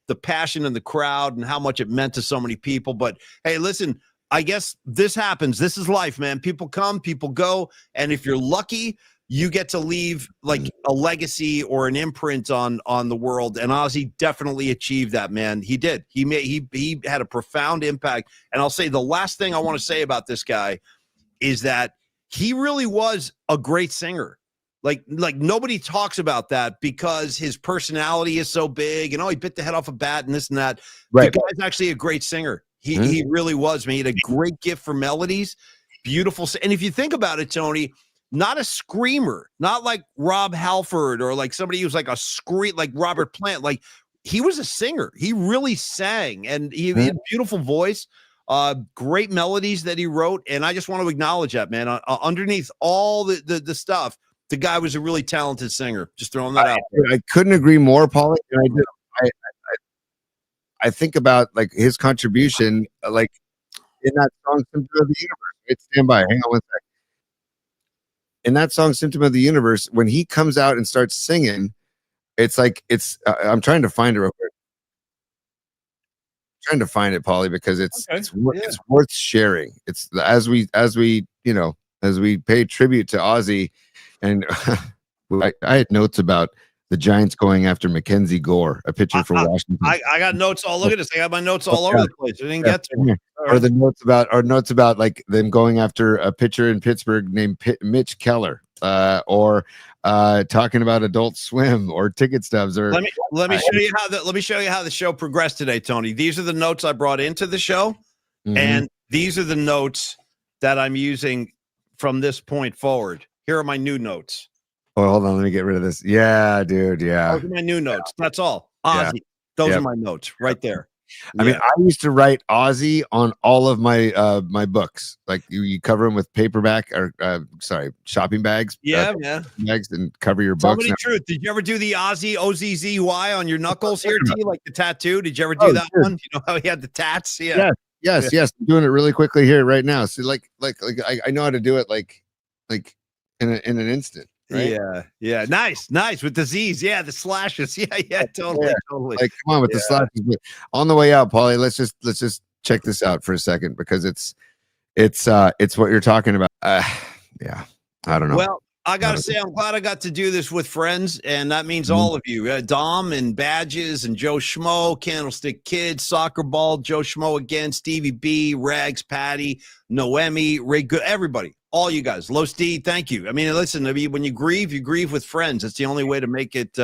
the passion in the crowd and how much it meant to so many people. But hey, listen, I guess this happens. This is life, man. People come, people go, and if you're lucky, you get to leave like a legacy or an imprint on the world. And Ozzy definitely achieved that, man. He did. He had a profound impact. And I'll say the last thing I want to say about this guy is that he really was a great singer. Like nobody talks about that because his personality is so big, and he bit the head off a bat and this and that. Right. The guy's actually a great singer. He really was, man. He had a great gift for melodies, beautiful. And if you think about it, Tony, not a screamer, not like Rob Halford or like somebody who's like a scream, like Robert Plant. Like he was a singer. He really sang, and he had a beautiful voice, great melodies that he wrote. And I just want to acknowledge that, man. Underneath all the stuff, the guy was a really talented singer. Just throwing that out there. I couldn't agree more, Paulie. And I think about like his contribution, like in that song "Symptom of the Universe." Wait, stand by. Hang on one sec. In that song "Symptom of the Universe," when he comes out and starts singing, it's like I'm trying to find it real quick. I'm trying to find it, Paulie, because it's worth sharing. It's as we pay tribute to Ozzy, and I had notes about the Giants going after Mackenzie Gore, a pitcher for Washington. I got notes all. Look at this. I got my notes all over the place. I didn't get to them. Or the notes about like them going after a pitcher in Pittsburgh named Mitch Keller, or talking about Adult Swim or ticket stubs. Or let me show you how the show progressed today, Tony. These are the notes I brought into the show, and these are the notes that I'm using from this point forward. Here are my new notes. Oh, hold on. Let me get rid of this. Yeah, dude. Yeah. Those are my new notes. That's all. Ozzy. Those are my notes right there. I mean, I used to write Ozzy on all of my my books. Like you cover them with paperback or shopping bags. Bags and cover your books. Tell me the truth. Did you ever do the Ozzy OZZY on your knuckles here, T, like the tattoo? Did you ever do that one? You know how he had the tats? Yeah. Yes. I'm doing it really quickly here right now. So like I know how to do it like in an instant. Right? Yeah. Nice with the Z's. Yeah, the slashes. Totally. Like, come on with the slashes. But on the way out, Paulie, let's just check this out for a second, because it's what you're talking about. I don't know. Well, I gotta say, I'm glad I got to do this with friends, and that means all of you. Dom and Badges and Joe Schmo, Candlestick Kid, Soccer Ball, Joe Schmo again, Stevie B, Rags, Patty, Noemi, Ray Good, everybody. All you guys, Los D, thank you. I mean, listen, when you grieve with friends. It's the only way to make it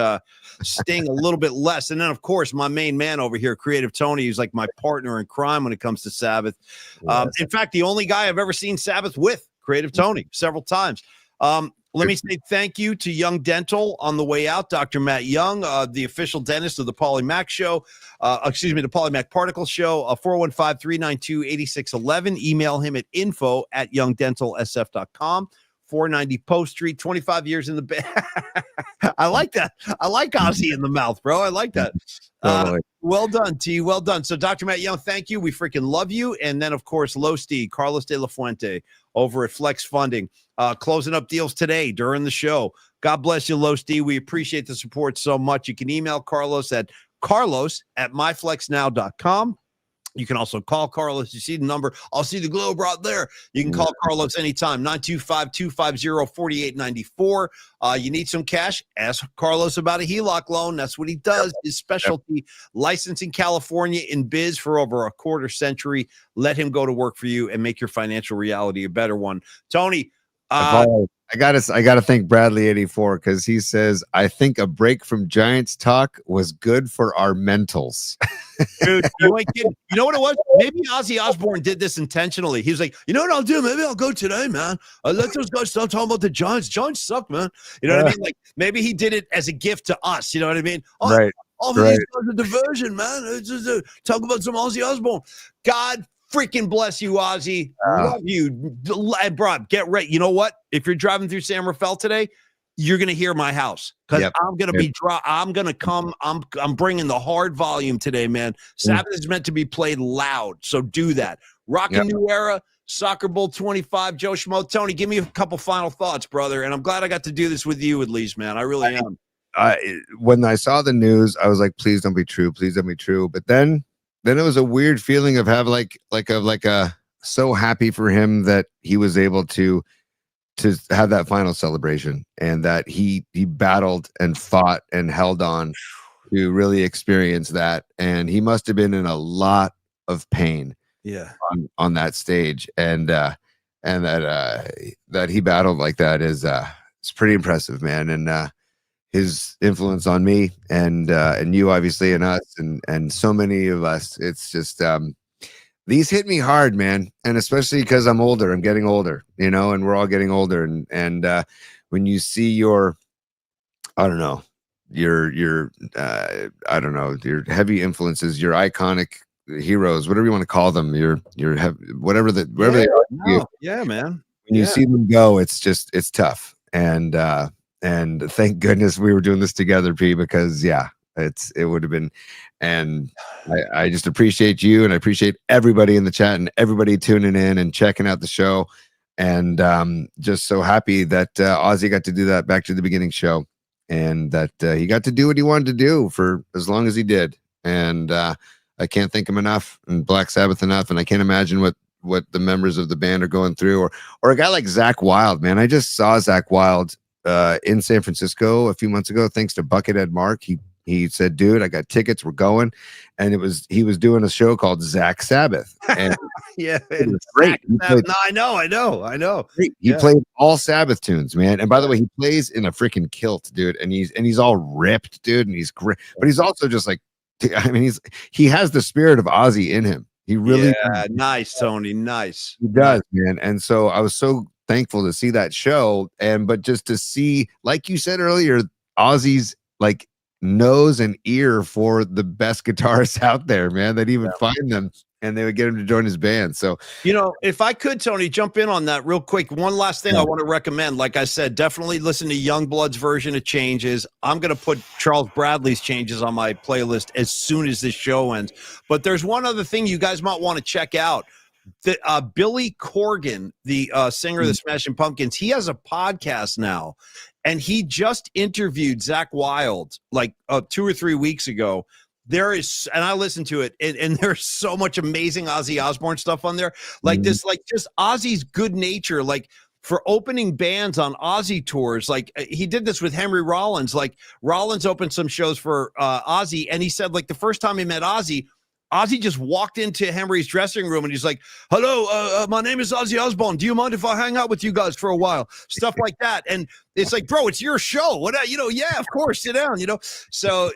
sting a little bit less. And then, of course, my main man over here, Creative Tony, who's like my partner in crime when it comes to Sabbath. In fact, the only guy I've ever seen Sabbath with, Creative Tony, several times. Let me say thank you to Young Dental on the way out, Dr. Matt Young, the official dentist of the Paulie Mac Show. The Paulie Mac Particle Show, 415-392-8611. Email him at info@youngdentalsf.com. 490 Post Street, 25 years in the bed. I like that. I like Ozzy in the mouth, bro. I like that. Well done, T. Well done. So, Dr. Matt Young, thank you. We freaking love you. And then, of course, Losti, Carlos De La Fuente over at Flex Funding, closing up deals today during the show. God bless you, Losti. We appreciate the support so much. You can email Carlos at carlos@myflexnow.com. You can also call Carlos. You see the number. I'll see the globe right there. You can call Carlos anytime, 925-250-4894. You need some cash? Ask Carlos about a HELOC loan. That's what he does. His specialty, licensed in California in biz for over a quarter century. Let him go to work for you and make your financial reality a better one. Tony, I gotta thank Bradley 84, because he says, I think a break from Giants talk was good for our mentals. Dude, you ain't kidding. You know what it was? Maybe Ozzy Osbourne did this intentionally. He was like, you know what I'll do? Maybe I'll go today, man. I'll let those guys stop talking about the Giants. Giants suck, man. You know what I mean? Like, maybe he did it as a gift to us. You know what I mean? Right. All of these guys are diversion, man. It's just talk about some Ozzy Osbourne. God freaking bless you, Ozzy. Love you. Bro, get ready. You know what? If you're driving through San Rafael today, you're going to hear my house, because I'm going to be I'm going to come. I'm bringing the hard volume today, man. Sabbath is meant to be played loud. So do that. Rockin' New Era, Soccer Bowl 25, Joe Schmo. Tony, give me a couple final thoughts, brother. And I'm glad I got to do this with you at least, man. I really am. When I saw the news, I was like, please don't be true. Please don't be true. But then it was a weird feeling of have like a so happy for him that he was able to have that final celebration, and that he battled and fought and held on to really experience that. And he must have been in a lot of pain on that stage, and that he battled like that is it's pretty impressive, man. And his influence on me and you, obviously, and us, and so many of us, it's just these hit me hard, man, and especially because I'm older. I'm getting older, and we're all getting older. And when you see your, I don't know, your I don't know, your heavy influences, your iconic heroes, whatever you want to call them, whatever wherever they are. Yeah, man. When you see them go, it's tough. And thank goodness we were doing this together, P, because it would have been. And I just appreciate you, and I appreciate everybody in the chat and everybody tuning in and checking out the show. And just so happy that Ozzy got to do that Back to the Beginning show, and that he got to do what he wanted to do for as long as he did. And I can't thank him enough, and Black Sabbath enough, and I can't imagine what the members of the band are going through, or a guy like Zakk Wylde, man. I just saw Zakk Wylde in San Francisco a few months ago, thanks to Buckethead Mark. He said, dude, I got tickets, we're going. And he was doing a show called Zakk Sabbath. And yeah, it was great. No, I know. He played all Sabbath tunes, man. And by the way, he plays in a freaking kilt, dude. And he's all ripped, dude. And he's great. But he's also just like, I mean, he has the spirit of Ozzy in him. He really nice, Tony. Nice. He does, man. And so I was so thankful to see that show. But just to see, like you said earlier, Ozzy's like nose and ear for the best guitarists out there, man. They'd even find them and they would get him to join his band. So, if I could, Tony, jump in on that real quick. One last thing I want to recommend. Like I said, definitely listen to Youngblood's version of Changes. I'm going to put Charles Bradley's Changes on my playlist as soon as this show ends. But there's one other thing you guys might want to check out. Billy Corgan, the singer of the Smashing Pumpkins, he has a podcast now. And he just interviewed Zakk Wylde like 2 or 3 weeks ago. There is, and I listened to it, and there's so much amazing Ozzy Osbourne stuff on there. Like this, like just Ozzy's good nature, like for opening bands on Ozzy tours. Like he did this with Henry Rollins. Like Rollins opened some shows for Ozzy, and he said like the first time he met Ozzy just walked into Henry's dressing room and he's like, hello, my name is Ozzy Osbourne. Do you mind if I hang out with you guys for a while? Stuff like that. And it's like, bro, it's your show. What, yeah, of course, sit down, So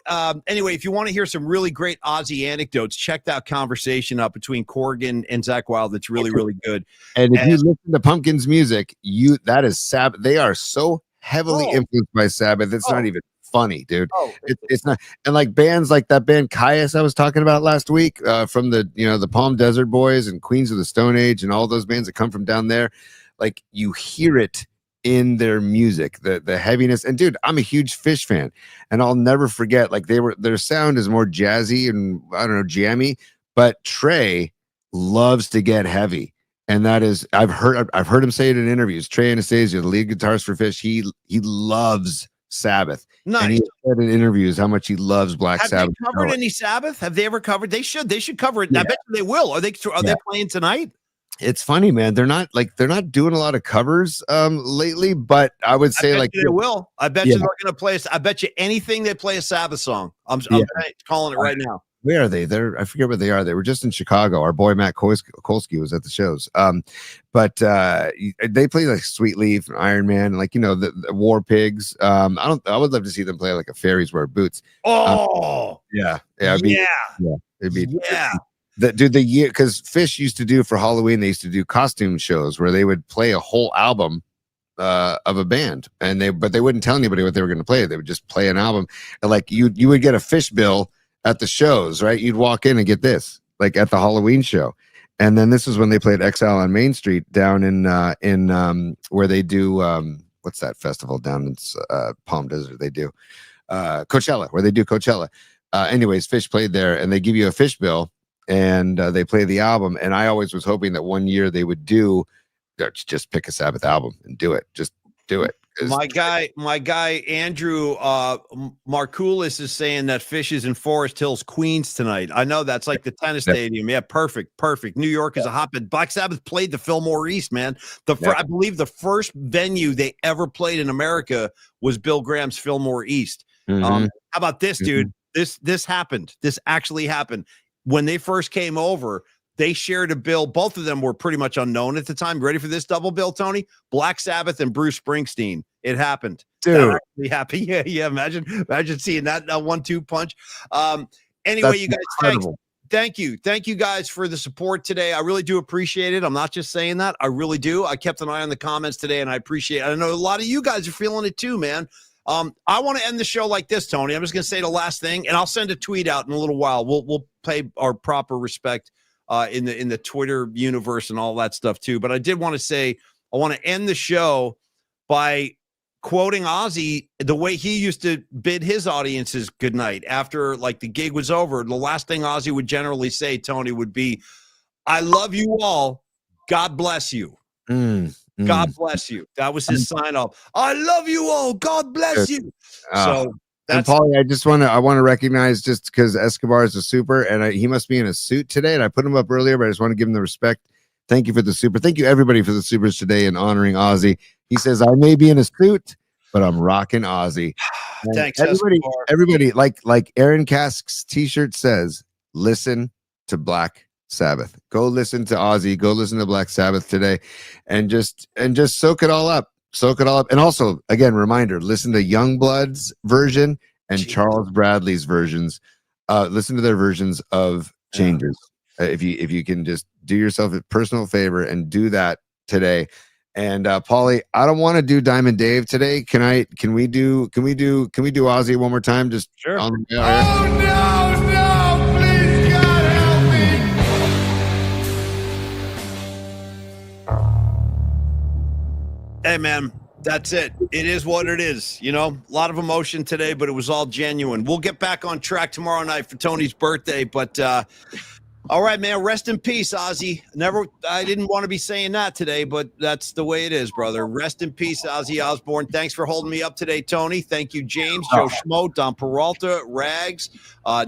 anyway, if you want to hear some really great Ozzy anecdotes, check that conversation up between Corgan and Zakk Wylde. That's really, really good. And if you listen to Pumpkins music, that is Sabbath. They are so heavily influenced by Sabbath. It's not even funny, dude. It's not. And like bands like that band Caius I was talking about last week, from the Palm Desert Boys and Queens of the Stone Age and all those bands that come from down there, like you hear it in their music, the heaviness. And dude, I'm a huge Fish fan, and I'll never forget, like their sound is more jazzy and I don't know, jammy, but Trey loves to get heavy. And that is, I've heard him say it in interviews. Trey Anastasio, the lead guitarist for Fish, he loves Sabbath. Nice. And he said in interviews how much he loves Black Sabbath. Have they covered any Sabbath? Have they ever covered? They should cover it. Yeah. I bet you they will. Are they playing tonight? It's funny, man. They're not doing a lot of covers lately, but I would say like they will. I bet you they're going to play. I bet you anything they play a Sabbath song. I'm calling it right now. Where are they? I forget where they are. They were just in Chicago. Our boy Matt Kolsky was at the shows. But they play like Sweet Leaf and Iron Man, and like the War Pigs. I would love to see them play like a Fairies Wear Boots. It'd be the year, because Fish used to do for Halloween. They used to do costume shows where they would play a whole album of a band, but they wouldn't tell anybody what they were going to play. They would just play an album, and like you would get a Fish bill at the shows, right? You'd walk in and get this, like at the Halloween show. And then this is when they played Exile on Main Street down in where they do what's that festival down in Palm Desert? They do Coachella, where they do Coachella. Anyways, Fish played there, and they give you a Fish bill, and they play the album. And I always was hoping that one year they would just pick a Sabbath album and do it. Just do it. My guy Andrew Markoulis is saying that Fish is in Forest Hills, Queens tonight. I know that's like the tennis stadium. Yeah, perfect. New York is a hotbed. Black Sabbath played the Fillmore East, man. I believe the first venue they ever played in America was Bill Graham's Fillmore East. How about this, dude? This happened. This actually happened when they first came over. They shared a bill. Both of them were pretty much unknown at the time. Ready for this double bill, Tony? Black Sabbath and Bruce Springsteen. It happened. Dude. Happy. Yeah. Imagine seeing that 1-2 punch. Anyway, you guys, thanks. Thank you guys for the support today. I really do appreciate it. I'm not just saying that. I really do. I kept an eye on the comments today, and I appreciate it. I know a lot of you guys are feeling it too, man. I want to end the show like this, Tony. I'm just going to say the last thing, and I'll send a tweet out in a little while. We'll pay our proper respect in the Twitter universe and all that stuff too. But I did want to say I want to end the show by quoting Ozzy the way he used to bid his audiences good night after like the gig was over. The last thing Ozzy would generally say, Tony, would be, "I love you all. God bless you." God bless you. That was his sign off. "I love you all. God bless you." So and Paulie, I want to recognize, just because Escobar is a super, and he must be in a suit today, and I put him up earlier, but I just want to give him the respect. Thank you for the super. Thank you everybody for the supers today and honoring Ozzy. He says, "I may be in a suit, but I'm rocking Ozzy." And thanks, everybody, like Aaron Cask's t-shirt says, listen to Black Sabbath. Go listen to Ozzy. Go listen to Black Sabbath today, and just soak it all up. Soak it all up. And also, again, reminder: listen to Youngblood's version and Charles Bradley's versions. Listen to their versions of Changes. If you can just do yourself a personal favor and do that today. And Paulie, I don't want to do Diamond Dave today. Can we do Ozzy one more time? Just sure. Oh no, please God help me. Hey man, that's it. It is what it is. You know, a lot of emotion today, but it was all genuine. We'll get back on track tomorrow night for Tony's birthday, but all right, man. Rest in peace, Ozzy. I didn't want to be saying that today, but that's the way it is, brother. Rest in peace, Ozzy Osbourne. Thanks for holding me up today, Tony. Thank you, James, Joe Schmo, Don Peralta, Rags,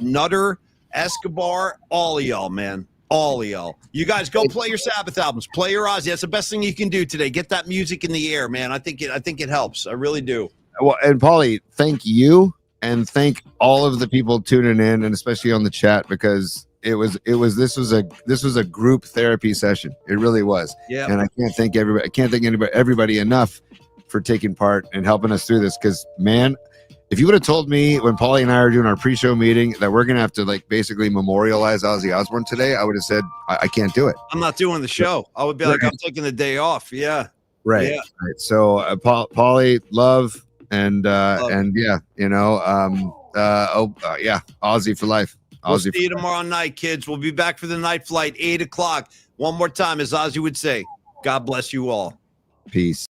Nutter, Escobar, all of y'all, man. All of y'all. You guys go play your Sabbath albums. Play your Ozzy. That's the best thing you can do today. Get that music in the air, man. I think it helps. I really do. Well, and Paulie, thank you, and thank all of the people tuning in, and especially on the chat, because this was a group therapy session. It really was. Yeah. And I can't thank everybody enough for taking part and helping us through this. Because, man, if you would have told me when Paulie and I were doing our pre-show meeting that we're gonna have to like basically memorialize Ozzy Osbourne today, I would have said I can't do it. I'm not doing the show. I would be like, I'm taking the day off. Yeah. Right. Yeah. Right. So Paulie, love and yeah, you know, Ozzy for life. We'll see you tomorrow night, kids. We'll be back for the night flight, 8 o'clock. One more time, as Ozzy would say, God bless you all. Peace.